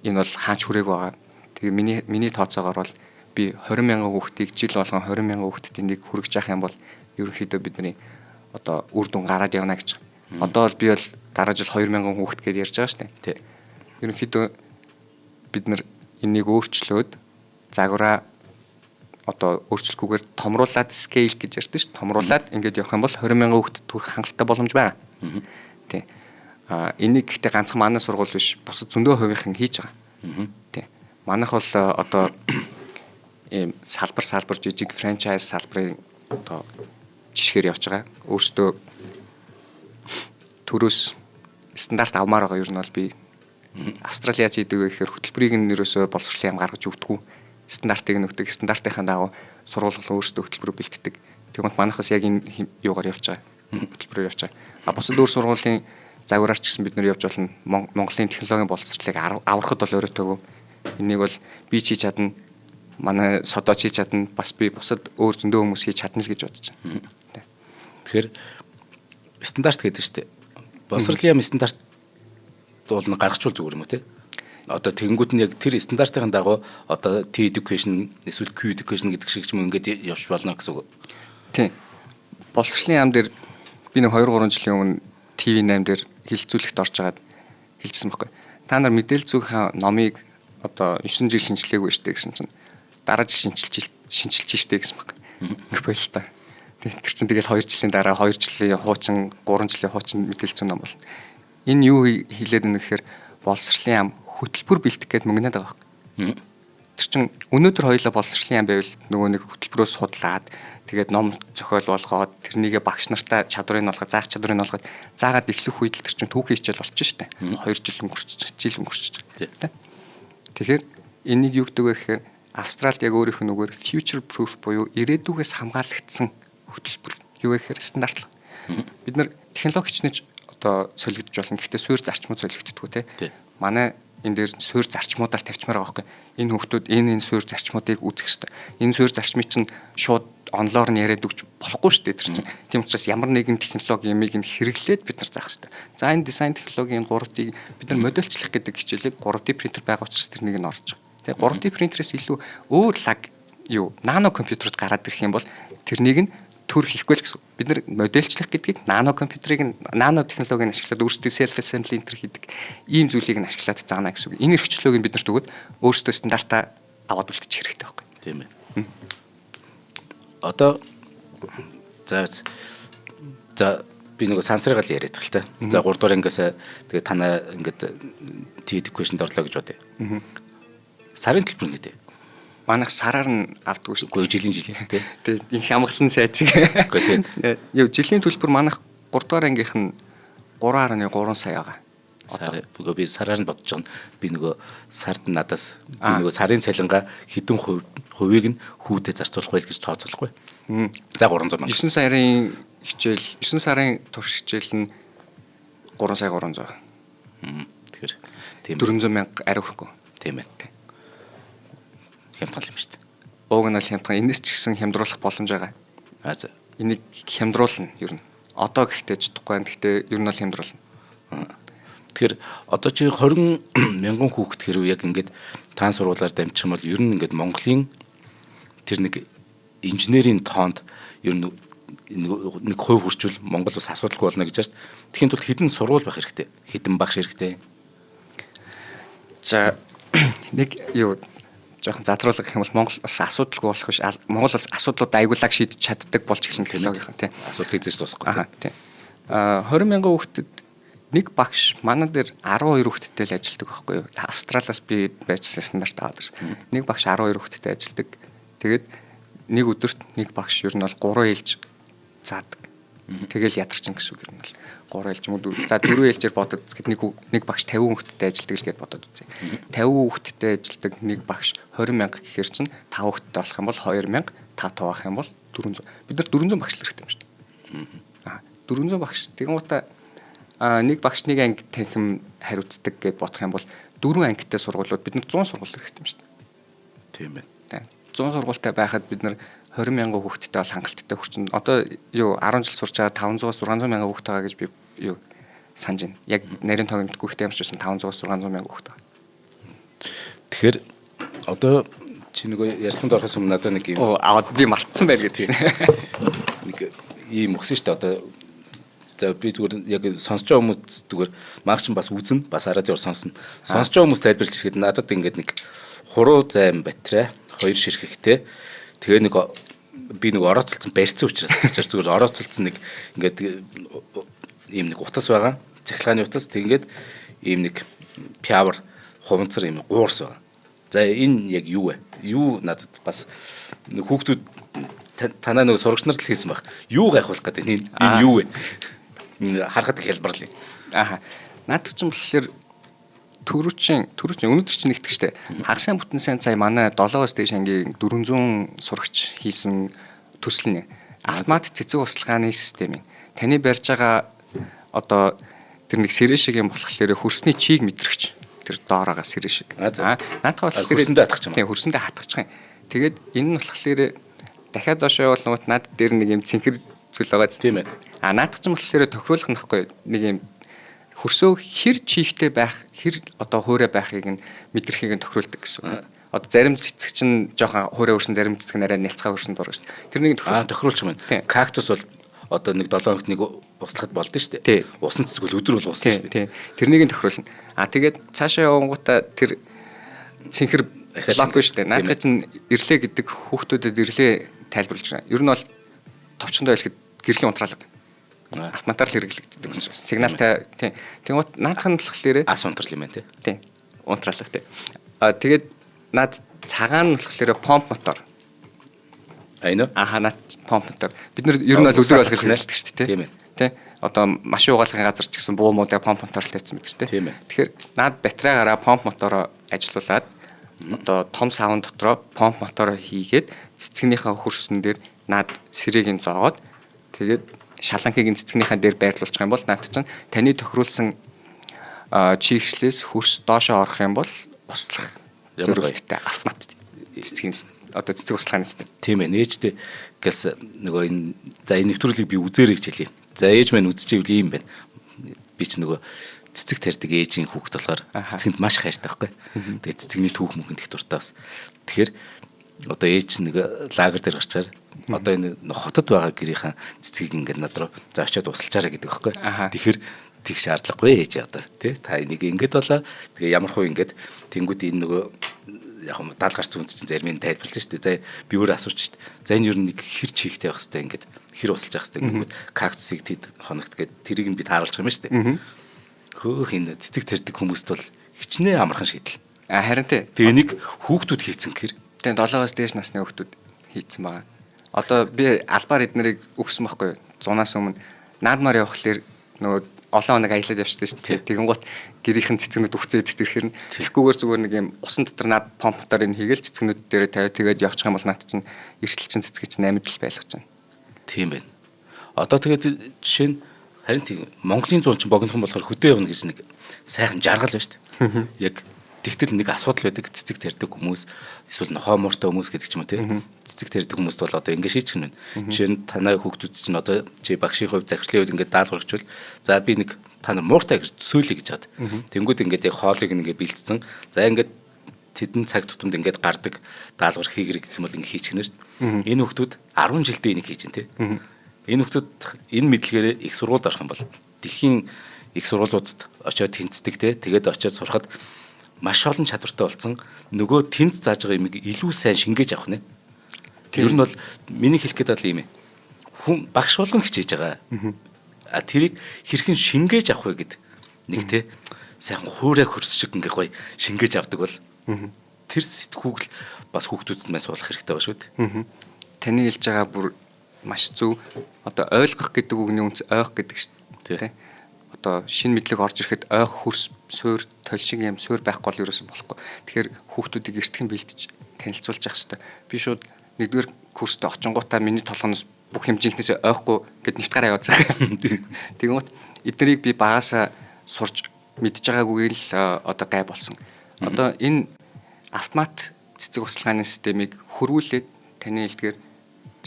энэ бол хаач хүрээгүй байгаа. Тэгээ миний тооцоогоор бол би 20 мянган хүүхдийг жил болгон 20 мянган хүүхдэд энийг хүргэж явах юм бол ерөнхийдөө бидний одоо үр дүн гараад явна гэж. Одоо бол би бол дараа жил 2 мянган хүүхд гэж ярьж байгаа шүү дээ. Ерөнхийдөө бид нар энийг өөрчлөөд загвараа одоо өөрчлөхгүйгээр томруулаад scale гэж ярьдэн шүү. Томруулаад ингээд явах юм бол 20 мянган хүүхдэд хүрэх хангалттай боломж байгаа. Тий. Энийг гэхдээ ганцхан манай сургууль биш, бусад зөндөө хувийнхан хийж байгаа. Тий. Манайх бол одоо ийм салбар жижиг франчайз салбарын одоо жишгээр явж байгаа. Өөртөө төрөөс стандарт авмаар байгаа. Ер нь бол би Австралийн яаж хийдэг вэ гэхээр хөтөлбөрийг нь ерөөсөө боловсролын яам гаргаж өгдөг. Стандартыг нь өгдөг. Стандартынхаа дагуу сургууль өөрсдөө хөтөлбөр бэлтдэг. Тэгвэл манайхаас яг энэ юугаар явж байгаа. Хөтөлбөрөөр явж байгаа. Бусад өөр сургуулийн загвараар ч гэсэн бид нэр явж болно. Монголын технологийн боловсролыг аврахад бол өрөөтэйгөө. Энийг бол би хийж чадна. Манай Содоо хийж чадна. Бас би бусад өөр зөндөө хүмүүс хийж чадна л гэж бодож байна. Тэгэхээр стандарт гэдэг шүү дээ. Боловсролын яам стандарт бол гаргачвал зүгээр юм уу те? Одоо тэгэнгүүт нь яг тэр стандартын дагуу одоо T-education эсвэл Q-education гэдэг шиг юм ингээд явж болно гэсэн үг. Тийм. Боловсролын яам дээр би нэг 2-3 жилийн өмнө TV8 дээр хилцүүлэгт орж агаад хэлжсэн байхгүй. Та нар мэдээлэл зүйн номыг одоо 9 жил шинжилгээгүй штэ гэсэн чинь дараа жил шинжилж штэ гэсэн байхгүй. Ингээ бойл та. Тэр чинь тэгэл 2 жилийн дараа 2 жилийн хуучин 3 жилийн хуучин мэдээлэл зүйн ном бол. Энэ юу хэлээд байна гэхээр боловсролын яам хөтөлбөр бэлтгэх гээд мөнгөнээд байгаа байхгүй. Тэр чинь өнөөдөр хоёулаа боловсролын яам байвал нөгөө нэг хөтөлбөрөөс судлаад тэгээд ном зохиол болгоод тэрнийгээ багш нартаа чадварыг нь олгоод заах чадварыг нь олгоод заагаад эхлэх үед л тэр чинь түүхийн хичээл болчих штэ. 2 жил өнгөрч. Тэгэхээр энийг юу гэдэг вэ гэхээр Австралид яг өөрийнх нь үгээр future proof буюу ирээдүгээс хамгаалагдсан хөтөлбөр юу вэ гэхээр стандарт. Бид нар технологи хичнээн одоо солигдож болно. Гэхдээ суурь зарчмууд солигддггүй те. Манай энэ дээр суурь зарчмуудаар тавьчмаар байгаа байхгүй. Энэ хүүхдүүд энэ суурь зарчмуудыг үзэх ёстой. Энэ суурь зарчмыг чинь шууд онлоор нь яриад өгч болохгүй шүү дээ тэр чинь. Тийм учраас ямар нэгэн технологи ямиг нь хэрэглээд бид нар заах ёстой. За энэ дизайн технологийн 3D бид нар модельчлах гэдэг хичээлийг 3D принтер байгаа учраас тэрнийг нь орж байгаа. Тэгээ 3D принтерээс илүү өөр лаг нано компьютерд гараад ирэх юм бол тэрнийг нь төр хийхгүй л гэсэн. Бид нар модельчлах гэдгийг нано компьютерыг нано технологиг ашиглаад өөрсдөө self assembly энтер хийдэг ийм зүйлийг нь ашиглаад заана гэсэн үг. Энэ эрхчлөөг нь бид нарт өгөөд өөрсдөө стандартаа аваад үлдчих хэрэгтэй байхгүй. Тийм ээ. Одоо за би нэг сансарыг л яриад тал та. За 3 дугаар ангиас тэгээ танаа ингээд TED question-д орлоо гэж бодъё. Сарын төлбөр нь гэдэг. Манайх сараар нь авдаг шүү дээ. Жилийн тий. Тэгээ энэ хямглан сайжиг. Үгүй тий. Жилийн төлбөр манайх 3 дугаар ангийнх нь 3.3 сая байгаа. Сар үгүй би сараар нь бодож байгаа. Би нөгөө сард надаас би нөгөө сарын цалингаа хэдэн хувийг нь хүүдээ зарцуулах байл гэж тооцоолохгүй. За 300 мянга. 9 сарын хичээл 9 сарын турш хичээл нь 3 сая 300. Тэгэхээр тийм 400 мянга арай өгөхгүй. Тийм ээ. Хямдхан юм шүү дээ. Ууг нь бол хямдхан. Энэс ч гэсэн хямдруулах боломж байгаа. За. Энийг хямдруулна ер нь. Одоо гэхдээ чадахгүй байна. Гэхдээ ер нь бол хямдруулна. Тэгэхээр одоо чи 20 мянган хүүхэд хэрв яг ингээд таан сургуулаар дамжих юм бол ер нь ингээд Монголын тэр нэг инженерийн тоонд ер нь нэг хувь хүрчүүл Монгол бас асуудалгүй болно гэж байна шүү дээ. Тэхийн тулд хэдэн сургууль байх хэрэгтэй? Хэдэн багш хэрэгтэй? За нэг жоохон задруулах гэх юм бол Монгол бас асуудалгүй болох биш. Монгол бас асуудлууд айгуулаг шийдэж чаддаг болж эхэлнэ технологийн тийм. Асуудлыг зэж дуусгахгүй. Тийм. 20 мянган хүүхдэд нэг багш манай дээр 12 хүүхэдтэй л ажилладаг байхгүй юу? Австралиас би байцсан стандарт аваад байна. Нэг багш 12 хүүхэдтэй ажилладаг. Тэгээд нэг өдөрт нэг багш ер нь бол 3 ээлж заадаг. Тэгэл ядарчин гэсэн үг юм бол 3 ээлж юм уу 4. За 4 ээлжээр бодоод үзэхэд нэг багш 50 хүүхэдтэй ажилладаг л гээд бодоод үзье. 50 хүүхэдтэй ажилладаг нэг багш 20 мянга гэхээр чинь 5 хүүхэдтэй болох юм бол 2 мянга, 5 авах юм бол 400. Бид нар 400 багш л хэрэгтэй юм шүү дээ. 400 багш. Тэгэнгუутаа нэг багш нэг анги танхим хариуцдаг гэж бодох юм бол 4 ангитай сургуулиуд бид нар 100 сургууль хэрэгтэй юм шүү дээ. Тийм байна. 100 сургуультай байхад бид нар 20 мянган хүүхэдтэй бол хангалттай хүрчин. Одоо 10 жил сурч байгаа 500-аас 600 мянган хүүхэд байгаа гэж би санаж байна. Яг нарийн тоог мэдгүй ихтэй юмч байсан 500-аас 600 мянган хүүхэд байгаа. Тэгэхээр одоо чи нөгөө ярьсанд орохоос өмнө надад нэг юм би мартсан байл гэдсэн. Нэг ийм өгсөн шүү дээ. Одоо за би зүгээр яг сонсож байгаа хүмүүс зүгээр маагч бас үзэн бас радиоор сонсно. Сонсож байгаа хүмүүс тайлбарлаж хэлэхэд надад ингээд нэг хуруу займ батарей 2 ширхэгтэй тэгээ нэг би нэг орооцолцсон барьцсан учраас зүгээр орооцолцсон нэг ингээд ийм нэг утас байгаа. Цахилгааны утас тэгээд ийм нэг пявер хуванцар ийм гуурс байгаа. За энэ яг юу вэ? Юу надад бас хүүхдүүд танаа нэг сурагч нар л хэлсэн баг. Юу гайхуулах гэдэг энэ юу вэ? Харахад их хэлбэрлээ. Наадах чинь болохоор төрүүчийн өнөөдөр чинь нэгтгэж штэ. Хагас бүтэн сайн цай манай 7-оос дээш ангийн 400 сурагч хийсэн төсөл нэ. Автомат цэцэг услгааны систем юм. Таны барьж байгаа одоо тэр нэг сэрэ шиг юм болохоор хөрсний чийг мэдрэгч. Тэр доороогоо сэрэ шиг. Наадах болохоор хөрсөндөө хатгах юм. Тийм хөрсөндөө хатгах юм. Тэгээд энэ нь болохоор дахиад доошоо явуулнууд над дээр нэг юм цэнхэр зүйл байгаа тийм ээ. Наадах чинь болохоор тохируулах нөхгүй нэг юм хөрсөө хэр чихтэй байх, хэр одоо хуурай байхыг нь мэдрэхийг нь тохируулдаг гэсэн. Одоо зарим цэцэг чинь жоохон хуурай өрсөн, зарим цэцэг нарай нялцгаа өрсөн дурах шүү дээ. Тэрнийг тохируулж юм байна. Кактус бол одоо нэг 7 хоногт нэг услахад болдсон шүү дээ. Усан цэцэг бол өдөр бол усна шүү дээ. Тэрнийг нь тохируулна. Тэгээд цаашаа явангуудаа тэр цэнхэр блок шүү дээ. Наадах чинь ирлээ гэдэг хүүхдүүдэд ирлээ тайлбарлаж байна. Ер нь бол товчондоо хэлэхэд гэрлийн унтраалга. Автоматар л хэрэглэгддэг юм шиг. Сигналтай тийм. Тэгвэл наадах нь болохоор ас унтрал юм байна тийм. Унтраалга тийм. Тэгээд наад цагаан нь болохоор помп мотор. Айно. Наад помп мотор. Бид нар ер нь бол өдөр болгох хэлдэг шүү дээ тийм. Тийм. Одоо машин угаалгын газар ч гэсэн буу муудаа помп мотортой тавьсан мэт шүү дээ. Тэгэхээр наад батарейгаараа помп мотороо ажилуулад одоо том савн дотроо помп мотороо хийгээд цэцгнийхээ хөрсөн дээр наад сэрийг нь зоогоод тэгээд шаланхийг цэцгнийхаа дээр байрлуулчих юм бол наад чинь таны тохируулсан чигшлээс хөрс доошоо орох юм бол услах Ямар зорилттой автомат цэцгийн одоо цэцэг услахын систем. Тийм ээ, нээжтэй гэс нөгөө энэ за энэ нэвтрүүлгийг би үзээрэй гэж хэлье. За ээж маань үзчихвэл ийм байна. Би ч нөгөө цэцэг тарьдаг ээжийн хүүхэд болохоор цэцгэнд маш хайртай байхгүй. Тэгээ цэцэгний түүх мөнхөнд их дуртай бас. Тэгэхээр одоо ээж нэг лагер дээр гарчаар одоо энэ хотод байгаа гэрийнхэн цэцгийг ингээд над руу за очиод усалчаарай гэдэг байхгүй. Тэгэхээр тийх шаардлагагүй ээж одоо тий та энийг ингээд болоо тэгээ ямар хуу ингээд тэнгууд энэ нөгөө яг юм даал гарц үнц чинь зарим нь тайлбарлаж шүү дээ. За би өөрөө асууч шүү дээ. За энэ юу нэг хэр чихтэй байх хэвээр ингээд хэр усалж явах хэвээр ингээд кактусыг тэд хоногт гээд тэрийг нь би тааруулж байгаа юм шүү дээ. Хөөх энэ цэцэг тарьдаг хүмүүст бол хичнээн амархан шийдэл. Харин тий. Тэгээ энийг хүүхдүүд хийцэн гэхэр. Тэгээ 7-оос дээш насны хүүхдүүд хийцэн байгаа. Одоо би албаар эднэрийг өгсөн байхгүй юу? 100-аас өмнө наадмаар явхлаэр нөгөө олон хоног аялаад явчихсан шүү дээ. Тэгэн гут гэрийнхэн цэцгнүүд үхцээд ирэхээр нь тэрхгүйгээр зүгээр нэг юм усан дотор наад помптаар энэ хийгээл цэцгнүүд дээрээ тавиад тэгээд явчих юм бол наад чинь эрсдэлчин цэцгийч 8 жил байлгаж байна. Тийм байна. Одоо тэгээд жишээ нь харин тийм Монголын зуун чинь богинохон болохоор хөдөө явна гэж нэг сайхан жаргал байна шүү дээ. Яг тэгтэл нэг асуудал байдаг цэцэг тарьдаг хүмүүс эсвэл нохоо мууртай хүмүүс гэдэг ч юм уу тийм цэцэг тарьдаг хүмүүст бол одоо ингэ шийдэх нь байна. Жишээ нь танай хүүхдүүд чинь одоо чи багшийн хувьд захирлын хувьд ингээд даалгаврагчвал за би нэг та нар мууртай гэж төсөөлье гэж хаад. Тэнгүүд ингээд яг хоолыг ингээд бэлдсэн. За ингээд тэдэн цаг тутамд ингээд гардаг даалгавар хийгэр гэх юм бол ингээд хийчихнэ шүү дээ. Энэ хүүхдүүд 10 жилдээ энийг хийж дээ тийм. Энэ хүүхдүүд энэ мэдлэгээрээ их сургуульд орох юм бол дэлхийн их сургуулиудад очиод тэнцдэг те тэгээд очиод сурахад маш олон чадвартай болсон нөгөө тэнд зааж байгаа юмыг илүү сайн шингээж авах нэ. Тэр нь бол миний хэлэх гээд бол юм ээ. Хүн багш болгон хичээж байгаа. А тэрийг хэрхэн шингээж авах вэ гэд нэг те сайхан хуурай хөрс шиг ингээ гоё шингээж авдаг бол тэр сэтгүүл бас хүүхдүүдэд маань суулгах хэрэгтэй ба шүү дээ. Таны хэлж байгаа бүр маш зөв. Одоо ойлгох гэдэг үгний үнц ойх гэдэг шүү дээ. Одоо шинэ мэдлэг орж ирэхэд ойх хөрс суур толшиг юм суур байхгүй бол ерөөсөн болохгүй. Тэгэхээр хүүхдүүдийг эртхэн бэлдэж танилцуулж явах хэрэгтэй. Би шууд нэгдүгээр курст очингуудаа миний толгоноос бүх хэмжинкнээс ойхгүй гэд нэвтгараа явуулсан. Тэгмэд эднэрийг би багасаа сурж мэдж байгаагүй л одоо гай болсон. Одоо энэ автомат цэцэг услахааны системийг хөрвүүлээд таны хэлдгээр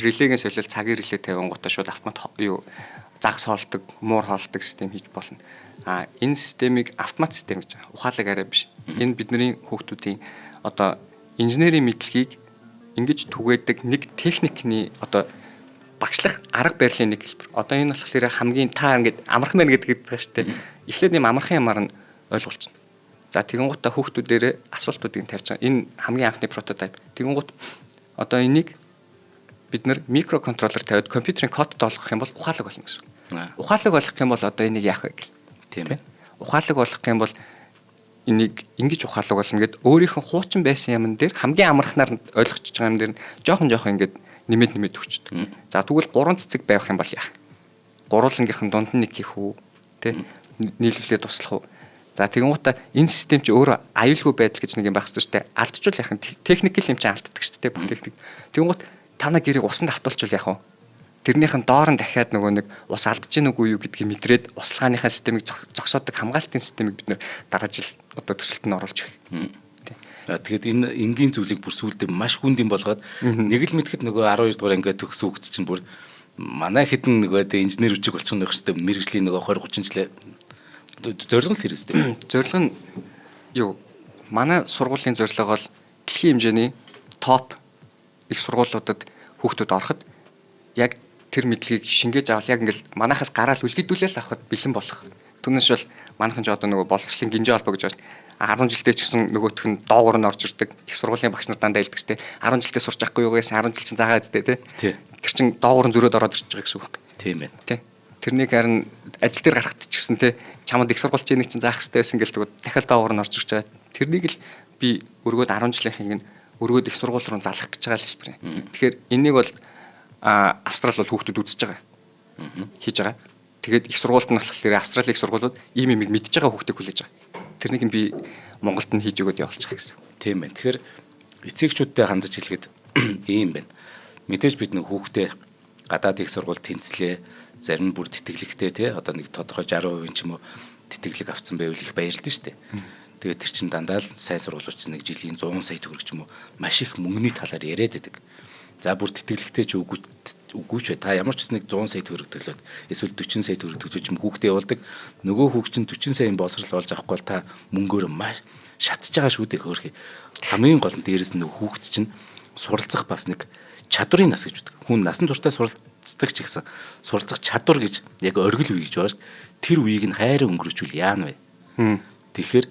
релегийн солиол цагийн реле тавингуудаа шууд автомат юу загас хоолдог, муур хоолдог систем хийж болно. Энэ системийг автомат систем гэж байгаа. Ухаалаг арай биш. Энэ бидний хүүхдүүдийн одоо инженерийн мэдлэгийг ингэж түгээдэг нэг техникний одоо багшлах арга барилын нэг хэлбэр. Одоо энэ болохоор хамгийн та ингэж амархан байна гэдэг байгаа шүү дээ. Эхлээд нэм амархан юмар нь ойлгуулчихна. За тэгэн гутаа хүүхдүүдээрээ асуултуудыг тавьж байгаа. Энэ хамгийн анхны прототип. Тэгэн гут одоо энийг бид нар микроконтроллер тавиад компьютерийн кодд олгох юм бол ухаалаг болно гэсэн. Ухаалаг болгох юм бол одоо энийг яах вэ гэл. Тийм ээ. Ухаалаг болгох юм бол энийг ингэж ухаалаг болно гэд өөрийнх нь хуучин байсан юм дээр хамгийн амархнаар ойлгочихж байгаа юм дээр жоохон ингэж нэмээд өгчдөг. За тэгвэл 3 цэцэг байх юм бол яах? Гуруулангийнх нь дунд нь нэг хийх үү? Тэ? Нийлүүлээд туслах уу? За тэгэн гутаа энэ систем чи өөрөө аюулгүй байдал гэж нэг юм байх хэрэгтэй шүү дээ. Алдчихвал яах нь техникэл юм чи алддаг шүү дээ. Бүх техник. Тэгэн гут танаа гэрийг усанд автуулчихвал яах вэ? Тэрнийхэн доор нь дахиад нөгөө нэг ус алдаж гин үгүй юу гэдгийг мэдрээд услахааныхаа системийг зогсоодог хамгаалтын системийг бид нэр дараа жил одоо төсөлд нь оруулж өгье. Тэгээд энэ энгийн зүйлийг бүр сүүлдээ маш хүнд юм болгоод нэг л мэдхэд нөгөө 12 дугаар ангиа төгсөн хүүхд чинь бүр манай хэдэн нөгөө инженер үжиг болчихно байх шүү дээ. Мэргэжлийн нөгөө 20 30 жилээ зорилго л хэрэгстэй. Зорилго нь юу? Манай сургуулийн зорилго бол дэлхийн хэмжээний топ их сургуулиудад хүүхдүүд ороход яг тэр мэдлэгийг шингээж авал яг ингээл манахаас гараал үлгэдүүлэл авахд бэлэн болох. Түүнээс бол манайхан ч одоо нөгөө боловсролын гинжээ холбоо гэж байна. 10 жилдээ ч гэсэн нөгөөх нь доогуур нь орж ирдэг. Их сургуулийн багш нар дандаа хэлдэг ч тийм 10 жилдээ сурч авахгүй юу гэсэн 10 жил чинь заагаа үздэй тий. Тэр чин доогуур нь зөрөөд ороод ирж байгаа гэсэн үг. Тийм ээ. Тий. Тэрнийг харин ажил дээр гарахт ч гэсэн тий чамд их сургууль чинь нэг чинь заах хэрэгтэй байсан гэл тэгвэл дахиад доогуур нь орж ирж байгаа. Тэрнийг л би өргөөд 10 жилийнхийг нь өргөөд их сургууль руу залах гэж байгаа л хэлбэр. Тэгэхээр энийг бол Австрал бол хүүхдүүд үзэж байгаа. Хийж байгаа. Тэгээд их сургуульд нь болохоор Австралийн их сургуулиуд ийм юмыг мэдж байгаа хүүхдийг хүлээж байгаа. Тэрнийг би Монголд нь хийж өгөөд явуулчих гэсэн. Тийм байна. Тэгэхээр эцэгчүүдтэй хандаж хэлэхэд ийм байна. Мэдээж бид нэг хүүхдээ гадаад их сургуульд тэнцлээ, зарим бүр тэтгэлэгтэй тий одоо нэг тодорхой 60% ч юм уу тэтгэлэг авсан байвал их баярлалаа шүү дээ. Тэгээд тэр чинь дандаа л сайн сургуулиуч нэг жилийн 100 сая төгрөг ч юм уу маш их мөнгөний талаар яриад байдаг. За бүр тэтгэлэгтэй ч үгүй ч бай. Та ямар ч нэг 100 сая төгрөг төлөөд эсвэл 40 сая төгрөг төлөөж юм хүүхдээ явуулдаг. Нөгөө хүүхд чинь 40 саяын боловсрол болж авахгүй бол та мөнгөөр маш шатж байгаа шүү дээ хөөрхий. Хамгийн гол нь дээрэс нь хүүхд чинь суралцах бас нэг чадварын нас гэж үүдэг. Хүн насан туршдаа суралцдаг ч гэсэн суралцах чадвар гэж яг оргил үе гэж байна шүү дээ. Тэр үеийг нь хайраа өнгөрөөчвөл яана вэ? Тэгэхээр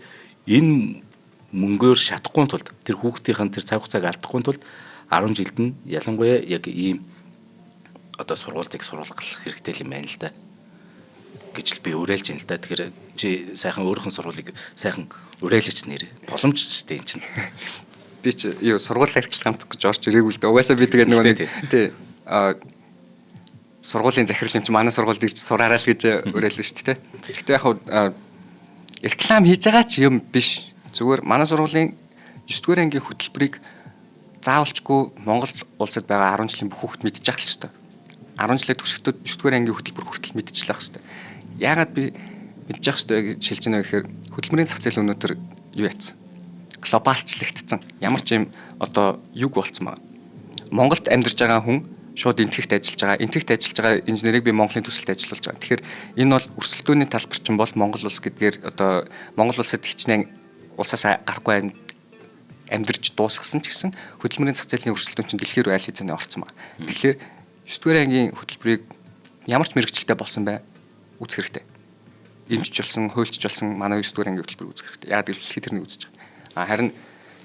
энэ мөнгөөр шатахгүй тулд тэр хүүхдийн тэр цаг хугацааг алдахгүй тулд 10 жилд нь ялангуяа яг ийм одоо сургуулийг сургуулгах хэрэгтэй юм байна л да гэж л би уриалж байна л да. Тэгэхээр чи сайхан өөрийнхөө сургуулийг сайхан уриалж нэр боломж ч дээ эн чинь. Би ч сургууль архилах хамт гэж орж ирээгүй л дээ. Угаасаа би тэгээ нөгөө тий сургуулийн захирал юм чи манай сургуульд ирж сураарай л гэж уриалсан шүү дээ. Гэхдээ яг реклам хийж байгаа ч юм биш. Зүгээр манай сургуулийн 9 дугаар ангийн хөтөлбөрийг заавалчгүй Монгол улсад байгаа 10 жилийн бүх хүүхд мэдчих л шүү дээ. 10 жилийн төгсөхдөө 9 дугаар ангийн хөтөлбөр хүртэл мэдчихлээ байх шүү дээ. Яагаад би мэдчих ёстой гэж шилж байна гэхээр хөтөлбөрийн зах зээл өнөөдөр юу яцсан? Глобалчлагдсан. Ямар ч юм одоо юг болцсон байна. Монголд амьдарч байгаа хүн шууд энтгэхт ажиллаж байгаа. Энтгэхт ажиллаж байгаа инженерийг би Монголын төсөлд ажиллуулж байгаа. Тэгэхээр энэ бол өрсөлдөөний талбарчин бол Монгол улс гэдгээр одоо Монгол улсад хичнээн улсаас гарахгүй амьдарч дуусгасан ч гэсэн хөдөлмөрийн зах зээлийн өрсөлдөөн чинь дэлхийн рүү аль хэзээ орцсон байна. Тэгэхээр 9 дугаар ангийн хөтөлбөрийг ямар ч мэрэгчлээ болсон бай үзэх хэрэгтэй. Эмчж болсон, хуульчж болсон манай 9 дугаар ангийн хөтөлбөрийг үзэх хэрэгтэй. Яг дэлхийд тэрнийг үзэж байгаа. Харин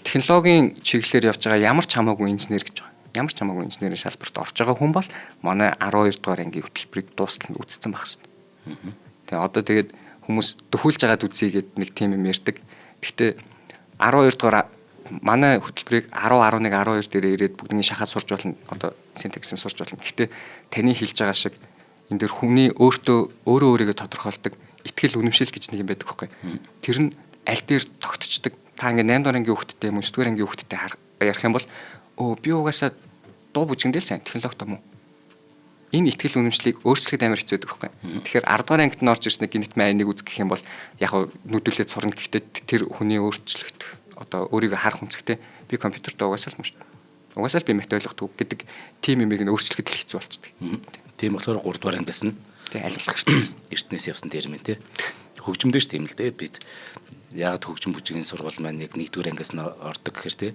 технологийн чиглэлээр явж байгаа ямар ч хамаагүй инженер гэж байгаа. Ямар ч хамаагүй инженерийн салбарт орж байгаа хүн бол манай 12 дугаар ангийн хөтөлбөрийг дуустал үзсэн байх шин. Тэгээ одоо тэгээд хүмүүс дөхүүлж байгаад үзье гэд нэг тийм юм ярьдаг. Гэхдээ 12 дугаар манай хөтөлбөрийг 10, 11, 12 дээр ирээд бүгднийг шахаад сурж болно. Одоо синтаксыг сурж болно. Гэхдээ таны хэлж байгаа шиг энэ дэр хүний өөртөө өөрийгөө тодорхойлдог итгэл үнэмшил гэж нэг юм байдаг байхгүй. Тэр нь аль дээр тогтцдог. Та ингээ 8 дугаар ангийн хүүхдтэй юм уу 9 дугаар ангийн хүүхдтэй ярих юм бол би угаасаа дуу бүжгэндээ сайн технологи том уу. Энэ итгэл үнэмшлийг өөрчлөхөд амар хэцүү байдаг байхгүй. Тэгэхээр 10 дугаар ангид нь орж ирсэн гинт май нэг үзэх гэх юм бол яг нүдүүлээд сурна гэхдээ тэр хүний өөрчлөлт одоо өөрийгөө харах үнцгтэй би компьютерт угаасаа л юм шүү дээ. Угаасаа л би мэт ойлгохгүй гэдэг тим юмыг нь өөрчлөхөд л хэцүү болчихдог. Тийм болохоор 3 дугаар ангиас нь тий айлуулах шүү дээ. Эртнээс явсан термин тий. Хөгжмөдөө ш тийм л дээ бид яг хөгжим бүжгийн сургууль маань яг 1 дугаар ангиас нь ордог гэхээр тий.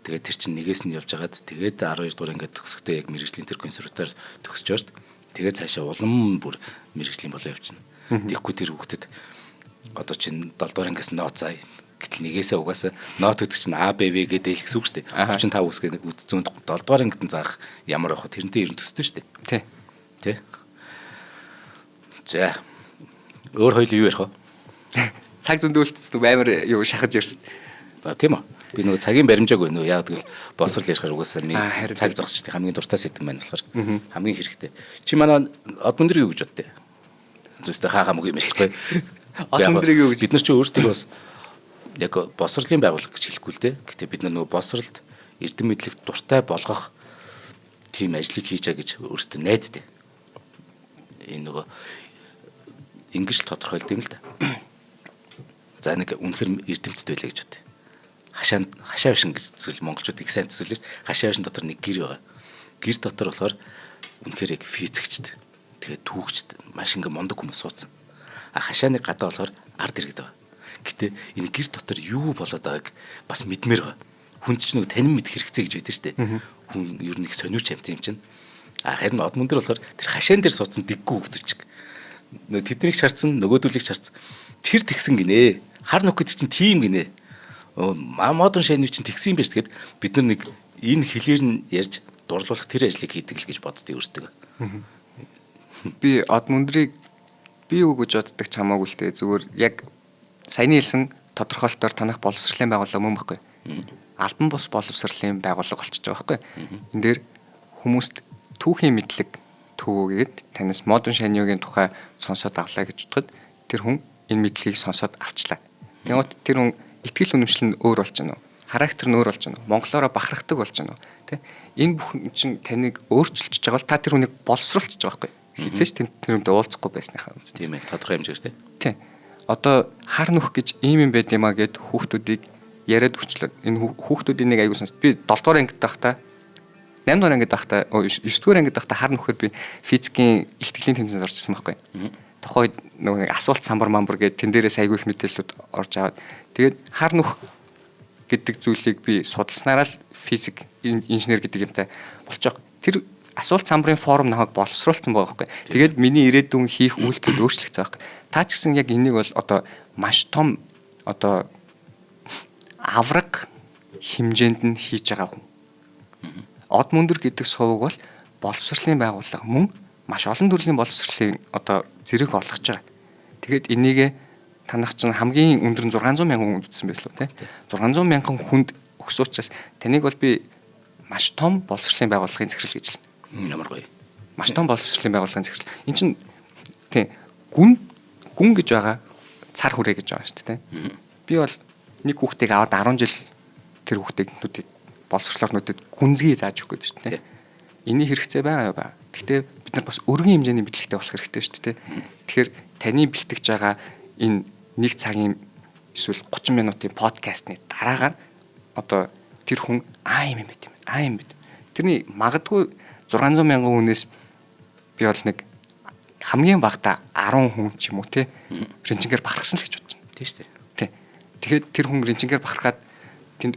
Тэгээд тэр чинь нэгээс нь явж хагаад тэгээд 12 дугаар ангид төгсөхдөө яг мэрэгжлийн тэр консерватор төгсөж байгаа шүү дээ. Тэгээд цаашаа улам бүр мэрэгжлийн болоо явчихна. Тэгэхгүй тэр хүүхдэд одоо чинь 7 дугаар ангиас нот заа гэтэл нэгээсээ угаасаа нот гэдэг чинь А Б В гэдэг л гэсэн үг шүү дээ. 35 үсгээ үдцэн 7 дугаар ангид нь заах ямар байх вэ? Тэрнтэй ер нь төстэй шүү дээ. Тий. За. Өөр хоёул юу ярих вэ? Цаг зөндөөлтсөн амар юу шахаж ирсэн. Тийм үү? Би нөгөө цагийн баримжааг байна уу? Яг тэгвэл босрол ярихаар угаасаа нэг цаг зогсчтой хамгийн дуртай сэдв байна болохоор хамгийн хэрэгтэй. Чи манай од өндөр юу гэж боддээ? Зүстэй хаа мөг юм хэлэхгүй. Од өндрийг юу гэж бид нар чи өөрсдөө бас яг босрлын байгууллага гэж хэлэхгүй л дээ. Гэтэ бид нар нөгөө босролд эрдэм мэдлэгт дуртай болгох тийм ажлыг хийж байгаа гэж өөрсдөө найддаг. Энэ нөгөө ингэж л тодорхойлд юм л да. За нэг үнэхэр эрдэмтэд байлаа гэж бодъё. Хашаа бишин гэж зүйл монголчууд их сайн төсөөлж шүү. Хашаа бишин дотор нэг гэр байгаа. Гэр дотор болохоор үнэхээр яг физикчд. Тэгээд түүхчд маш ингээ мундаг хүмүүс суудсан. Хашааны гадаа болохоор ард иргэд байгаа. Гэтэ энэ гэр дотор юу болоод байгааг бас мэдмээр байгаа. Хүнд ч нэг танин мэд хэрэгцээ гэж байдаг шүү дээ. Хүн ер нь их сониуч амт юм чинь. Харин од мөн дээр болохоор тэр хашаан дээр суудсан дэггүй хөвтөж. Тэднийг шаардсан нөгөөдүүлийг шаардсан. Тэр тэгсэн гинэ. Хар нөхөд чинь тим гинэ. Модон шайны чинь тэгсэн юм биш тэгэд бид нар нэг энэ хэлээр нь ярьж дурлуулах тэр ажлыг хийдэг л гэж боддөө өөрсдөө. Би од мөндрийг би юу гэж боддог ч хамаагүй л дээ. Зүгээр яг саяны хэлсэн тодорхойлолтоор танах боловсролын байгууллага мөн байхгүй. Албан бус боловсролын байгууллага болчихж байгаа байхгүй. Энд дээр хүмүүст түүхийн мэдлэг төвөөгээд танаас модон шайныгийн тухай сонсоод авлаа гэж бодоход тэр хүн энэ мэдлэгийг сонсоод авчлаа. Тэгмээд тэр хүн итгэл үнэмшил нь өөр болж байна уу? Характер нь өөр болж байна уу? Монголоороо бахархдаг болж байна уу? Тэ? Энэ бүхэн чинь таныг өөрчилчихж байгаа бол та тэр хүнийг боловсруулчихж байгаа байхгүй. Хизээч тэрнтэй уулзахгүй байсныхаа үз. Тийм ээ, тодорхой хэмжээгээр тий. одоо хар нөх гэж ийм юм байд юмаа гэд хүүхдүүдийг яриад өчлөө. Энэ хүүхдүүдийн нэг аягүй сонс. Би 7 дугаар ангид байхдаа 8 дугаар ангид байхдаа 9 дугаар ангид байхдаа хар нөхөр би физикийн ихтгэлийн тэмцээнд орж ирсэн байхгүй. Тухайд нөгөө нэг асуулт самбар мамбар гэд тэн дээрээс аягүй их мэдээлэлүүд орж аваад тэгээд хар нөх гэдэг зүйлийг би судалснараа л физик инженер гэдэг юмтай болчих. Тэр асуулт самбарын форум намайг боловсруулсан байгаа байхгүй. Тэгээд миний ирээдүйн хийх үйлдэл өөрчлөгдсөн байхгүй. Та ч гэсэн яг энийг бол одоо маш том одоо авраг хэмжээнд нь хийж байгаа хүн. Од мөндөр гэдэг сувг бол боловсролын байгууллага мөн маш олон төрлийн боловсролын одоо зэрэг олгож байгаа. Тэгээд энийг танах чинь хамгийн өндөр нь 600 мянган хүн үзсэн байсан л тий. 600 мянган хүнд өгсөн учраас таныг бол би маш том боловсролын байгууллагын захирал гэж хэлнэ. Ямар гоё. Маш том боловсролын байгууллагын захирал. Энд чинь тий гүн гэж байгаа цар хүрээ гэж байгаа шүү дээ. Би бол нэг хүүхдийг аваад 10 жил тэр хүүхдүүдийг боловсролоор нүдэд гүнзгий зааж өгөх гэдэг шүү дээ. Эний хэрэгцээ байгаа юу ба. Гэхдээ бид нар бас өргөн хэмжээний мэдлэгтэй болох хэрэгтэй шүү дээ. Тэгэхээр таны бэлтгэж байгаа энэ нэг цагийн эсвэл 30 минутын подкастны дараагаар одоо тэр хүн юм байт юм. Юм байт. Тэрний магадгүй 600 мянган хүнээс би бол нэг хамгийн багадаа 10 хүн ч юм уу те рентгенээр бахархсан л гэж бодож байна. Тийм шүү дээ. Тий. Тэгэхээр тэр хүн рентгенээр бахархаад тэнд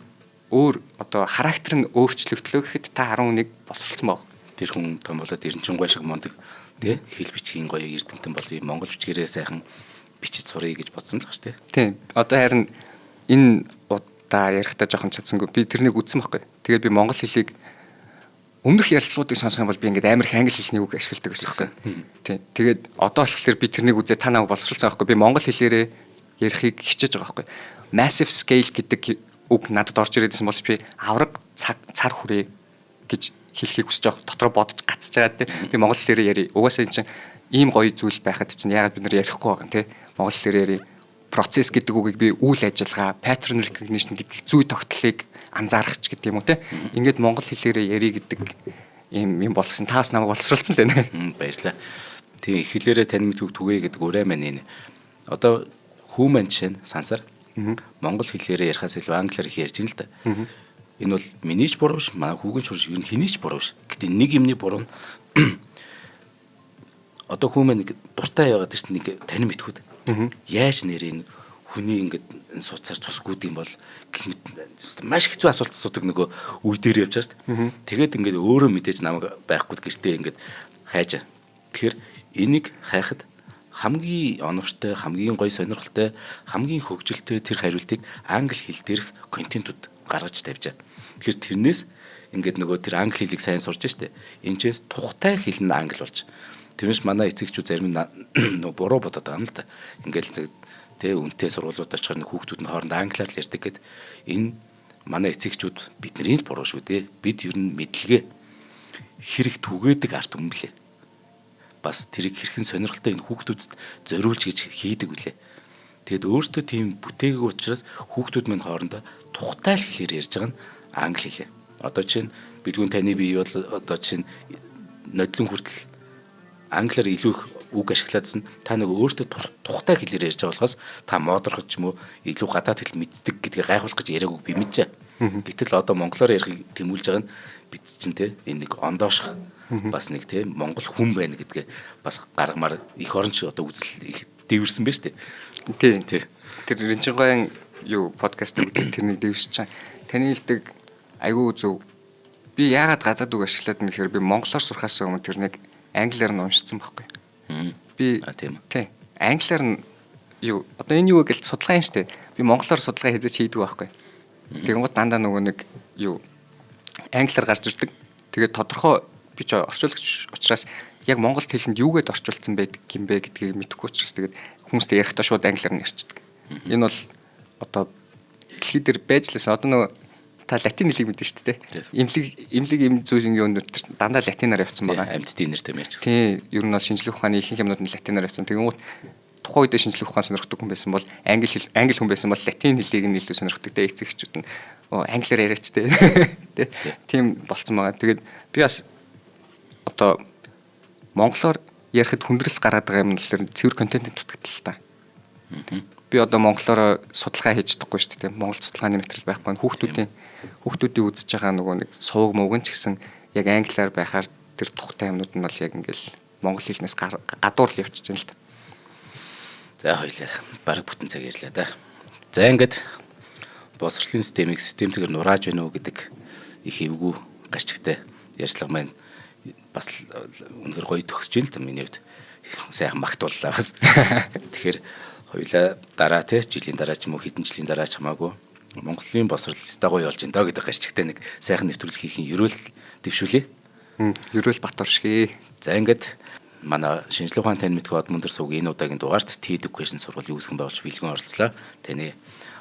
өөр одоо характер нь өөрчлөгдлөө гэхэд та 11 боловсруулсан баг. Тэр хүн том болоод эренчин гой шиг мондөг тий хэл бичгийн гоё эрдэмтэн бол монгол бичгээрээ сайхан бичиж сурыг гэж бодсон л ба шүү дээ. Тий. Одоо харин энэ удаа ярихдаа жоохон чадсангүй. Би тэрнийг үзсэн байхгүй. Тэгээд би монгол хэлийг өмнөх ярилцлагуудыг сонсох юм бол би ингээд амар их англи хэлний үг ашигладаг байсан байхгүй. Тий. Тэгээд одоо болохоор би тэрнийг үзээ та намайг боловсруулсан байхгүй. Би монгол хэлээрээ ярихыг хичээж байгаа байхгүй. Massive scale гэдэг үг надад орж ирээдсэн бол би авраг цар хүрээ гэж хэлхийг хүсэж байгаа. Дотроо бодож гацж байгаа тий. Би монгол хэлээр ярий. Угаасаа энэ чинь ийм гоё зүйл байхад чинь ягаад бид нар ярихгүй байгаа юм тий. Монгол хэлээр ярий. Процесс гэдэг үгийг би үйл ажиллагаа, pattern recognition гэдэг зүй тогтолыг анзаарах ч гэдэг юм уу те. Ингээд монгол хэлээрээ ярий гэдэг юм болгосон. Таас намайг боловсруулсан л байна. Баярлалаа. Тийм их хэлээрээ тань мэд түгээ гэдэг урай маань энэ. Одоо хүүмэн жишээ сансар. Монгол хэлээрээ ярихаас илүү англиар их ярьж ин л да. Энэ бол миний ч буруу биш, манай хүүгийн ч юу хэний ч буруу биш. Гэтэ нэг юмний буруу нь одоо хүүмэн нэг дуртай яваад чинь нэг тань мэдхүүд. Яаж нэр энэ хүний ингээд суцаар цусгууд юм бол маш хэцүү асуулт асуудаг нөгөө үе дээр явж байгаа шүү дээ. Тэгээд ингээд өөрөө мэдээж намайг байхгүй гэртээ ингээд хайж. Тэгэхээр энийг хайхад хамгийн оновчтой, хамгийн гоё сонирхолтой, хамгийн хөгжилтэй тэр хариултыг англи хэл дээрх контентууд гаргаж тавьжаа. Тэгэхээр тэрнээс ингээд нөгөө тэр англи хэлийг сайн сурж штэ. Энчээс тухтай хэл нь англи болж. Тэрнээс манай эцэгчүүд зарим нөгөө буруу бодоод байгаа юм л да. Ингээд тэ үнтэй сургуулиуд очихоор хүүхдүүд нь хоорондоо англиар л ярьдаг гэд энэ манай эцэгчүүд бидний л буруу шүү дээ. Бид ер нь мэдлэгээ хэрэг түгээдэг арт юм блэ. Бас тэрийг хэрхэн сонирхолтой энэ хүүхдүүдэд зориулж гэж хийдэг үлээ. Тэгэд өөртөө тийм бүтээгүй учраас хүүхдүүд минь хоорондоо тухтай л хэлээр ярьж байгаа нь англи хэлээ. Одоо чинь бэлгүүн таны бие бол одоо чинь нодлон хүртэл англиар илүү их үг ашиглаадсан та нэг өөртөө тухтай хэлээр ярьж байгаа болохоос та модорхож ч юм уу илүү гадаад хэл мэддэг гэдгийг гайхуулах гэж яриаг би мэдчихэ. Гэтэл одоо монголоор ярихыг тэмүүлж байгаа нь бид чинь те энэ нэг ондоошх бас нэг те монгол хүн байна гэдгээ бас гаргамаар их орон ч одоо үзэл их дэвэрсэн байна шүү дээ. Тий. Тэр Ринчингаан юу подкаст тэрнийг дэвшиж чаа. Таны хэлдэг айгүй зөв. Би яагаад гадаад үг ашиглаад юм гэхээр би монголоор сурахаас өмнө тэрнийг англиар нь уншсан байхгүй. Би тийм. Тий. Англиар нь юу одоо энэ юу гэж судалгаа юм штэ. Би монголоор судалгаа хийж хийдэг байхгүй. Тэгэнгუთ дандаа нөгөө нэг юу англиар гарч ирдэг. Тэгээд тодорхой би ч орчуулагч учраас яг монгол хэлэнд юугээд орчуулсан байдаг юм бэ гэдгийг мэдэхгүй учраас тэгээд хүмүүстэй ярихдаа шууд англиар нь ярьчихдаг. Энэ бол одоо дэлхий дээр байж лээс одоо нөгөө та латин хэлийг мэдэн шүү дээ. Имлэг юм зүйлийн юунууд дандаа латинаар явцсан байгаа. Амьтдын нэртэй мэрч. Тий, ер нь бол шинжлэх ухааны ихэнх юмнууд нь латинаар явцсан. Тэгэнгუთ тухайн үедээ шинжлэх ухаан сонирхдаг хүн байсан бол англи хүн байсан бол латин хэлийг нь илүү сонирхдаг дээ эцэгчүүд нь. Англиар яриач дээ. Тий. Тийм болцсон байгаа. Тэгээд би бас одоо монголоор ярихад хүндрэл гараад байгаа юм л цэвэр контент дутагдал та. Би одоо монголоор судалгаа хийж чадахгүй шүү дээ. Монгол судалгааны материал байхгүй. Хүүхдүүдийн үзэж байгаа нөгөө нэг сувг мөвгөн ч гэсэн яг англиар байхаар тэр тухтай юмнууд нь бол яг ингээл монгол хэлнээс гадуур л явчихж байна л та. За хоёлаа бараг бүтэн цаг ярьлаа да. За ингээд боловсролын системтэйгээр нурааж байна уу гэдэг их эвгүй гарчигтай ярьцлага маань бас үнэхээр гоё төгсөж байна л та миний хувьд. Сайхан магтууллаа бас. Тэгэхээр хоёлаа дараа жилийн дараа ч юм уу хэдэн жилийн дараа ч хамаагүй Монголын боловсрол стагуу явж байна даа гэдэг гарчигтай нэг сайхан нэвтрүүлэг хийхин ерөөл дэвшүүлээ. Ерөөл Батуршгүй. За ингээд манай шинжлэх ухааны тань мэдгүй од мөндөр сувгийн энэ удаагийн дугаарт TED question сургуулийн үүсгэн байгуулж бэлгэн оролцлоо. Таны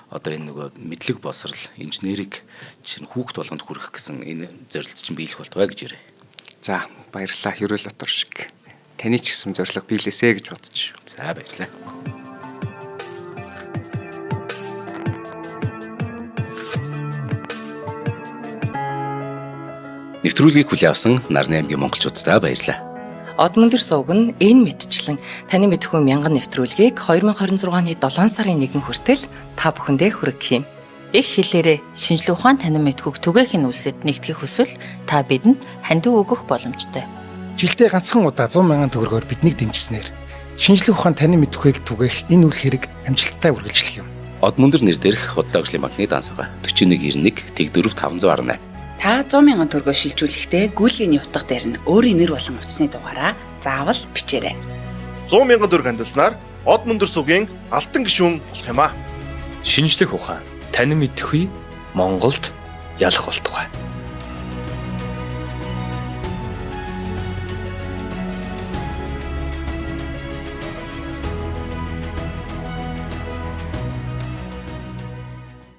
одоо энэ нөгөө мэдлэг боловсрол инженерийг чинь хүүхд болгонд хүргэх гэсэн энэ зорилт чинь биелэх болтугай гэж ярив. За баярлалаа Ерөөл Батуршиг. Таны ч гэсэн зорилго биелээсэ гэж бодож. За баярлалаа. Нэвтрүүлгийг хүлээн авсан Нарны аймгийн монголчуудаа баярлалаа. Од мөндөр сувг нь энэ мэтчлэн таны мэдхүү мянган нэвтрүүлгийг 2026 оны 7 сарын 1 хүртэл та бүхэндээ хүргэх юм. Их хэлээрээ шинжлэх ухааны танин мэдхүүг түгээхийн үлсэд нэгтгэх хүсвэл та бидэнд хандив өгөх боломжтой. Жилдээ ганцхан удаа 100 мянган төгрөгөөр биднийг дэмжснээр шинжлэх ухааны танин мэдхүйг түгээх энэ үйл хэрэг амжилттай үргэлжлэх юм. Од мөндөр нэр дээрх Худал ажлын банкны данс байгаа 4191 Тэг 4 518. Та 100 мянган төгрөгөөр шилжүүлэхдээ гүйлгийн утга дээр нь өөрийн нэр болон утасны дугаараа заавал бичээрэй. 100 мянган төгрөг хандалснаар Од мөндөр сувгийн алтан гишүүн болох юм а. Шинжлэх ухаан танин мэдхгүй Монголд ялах болтугай.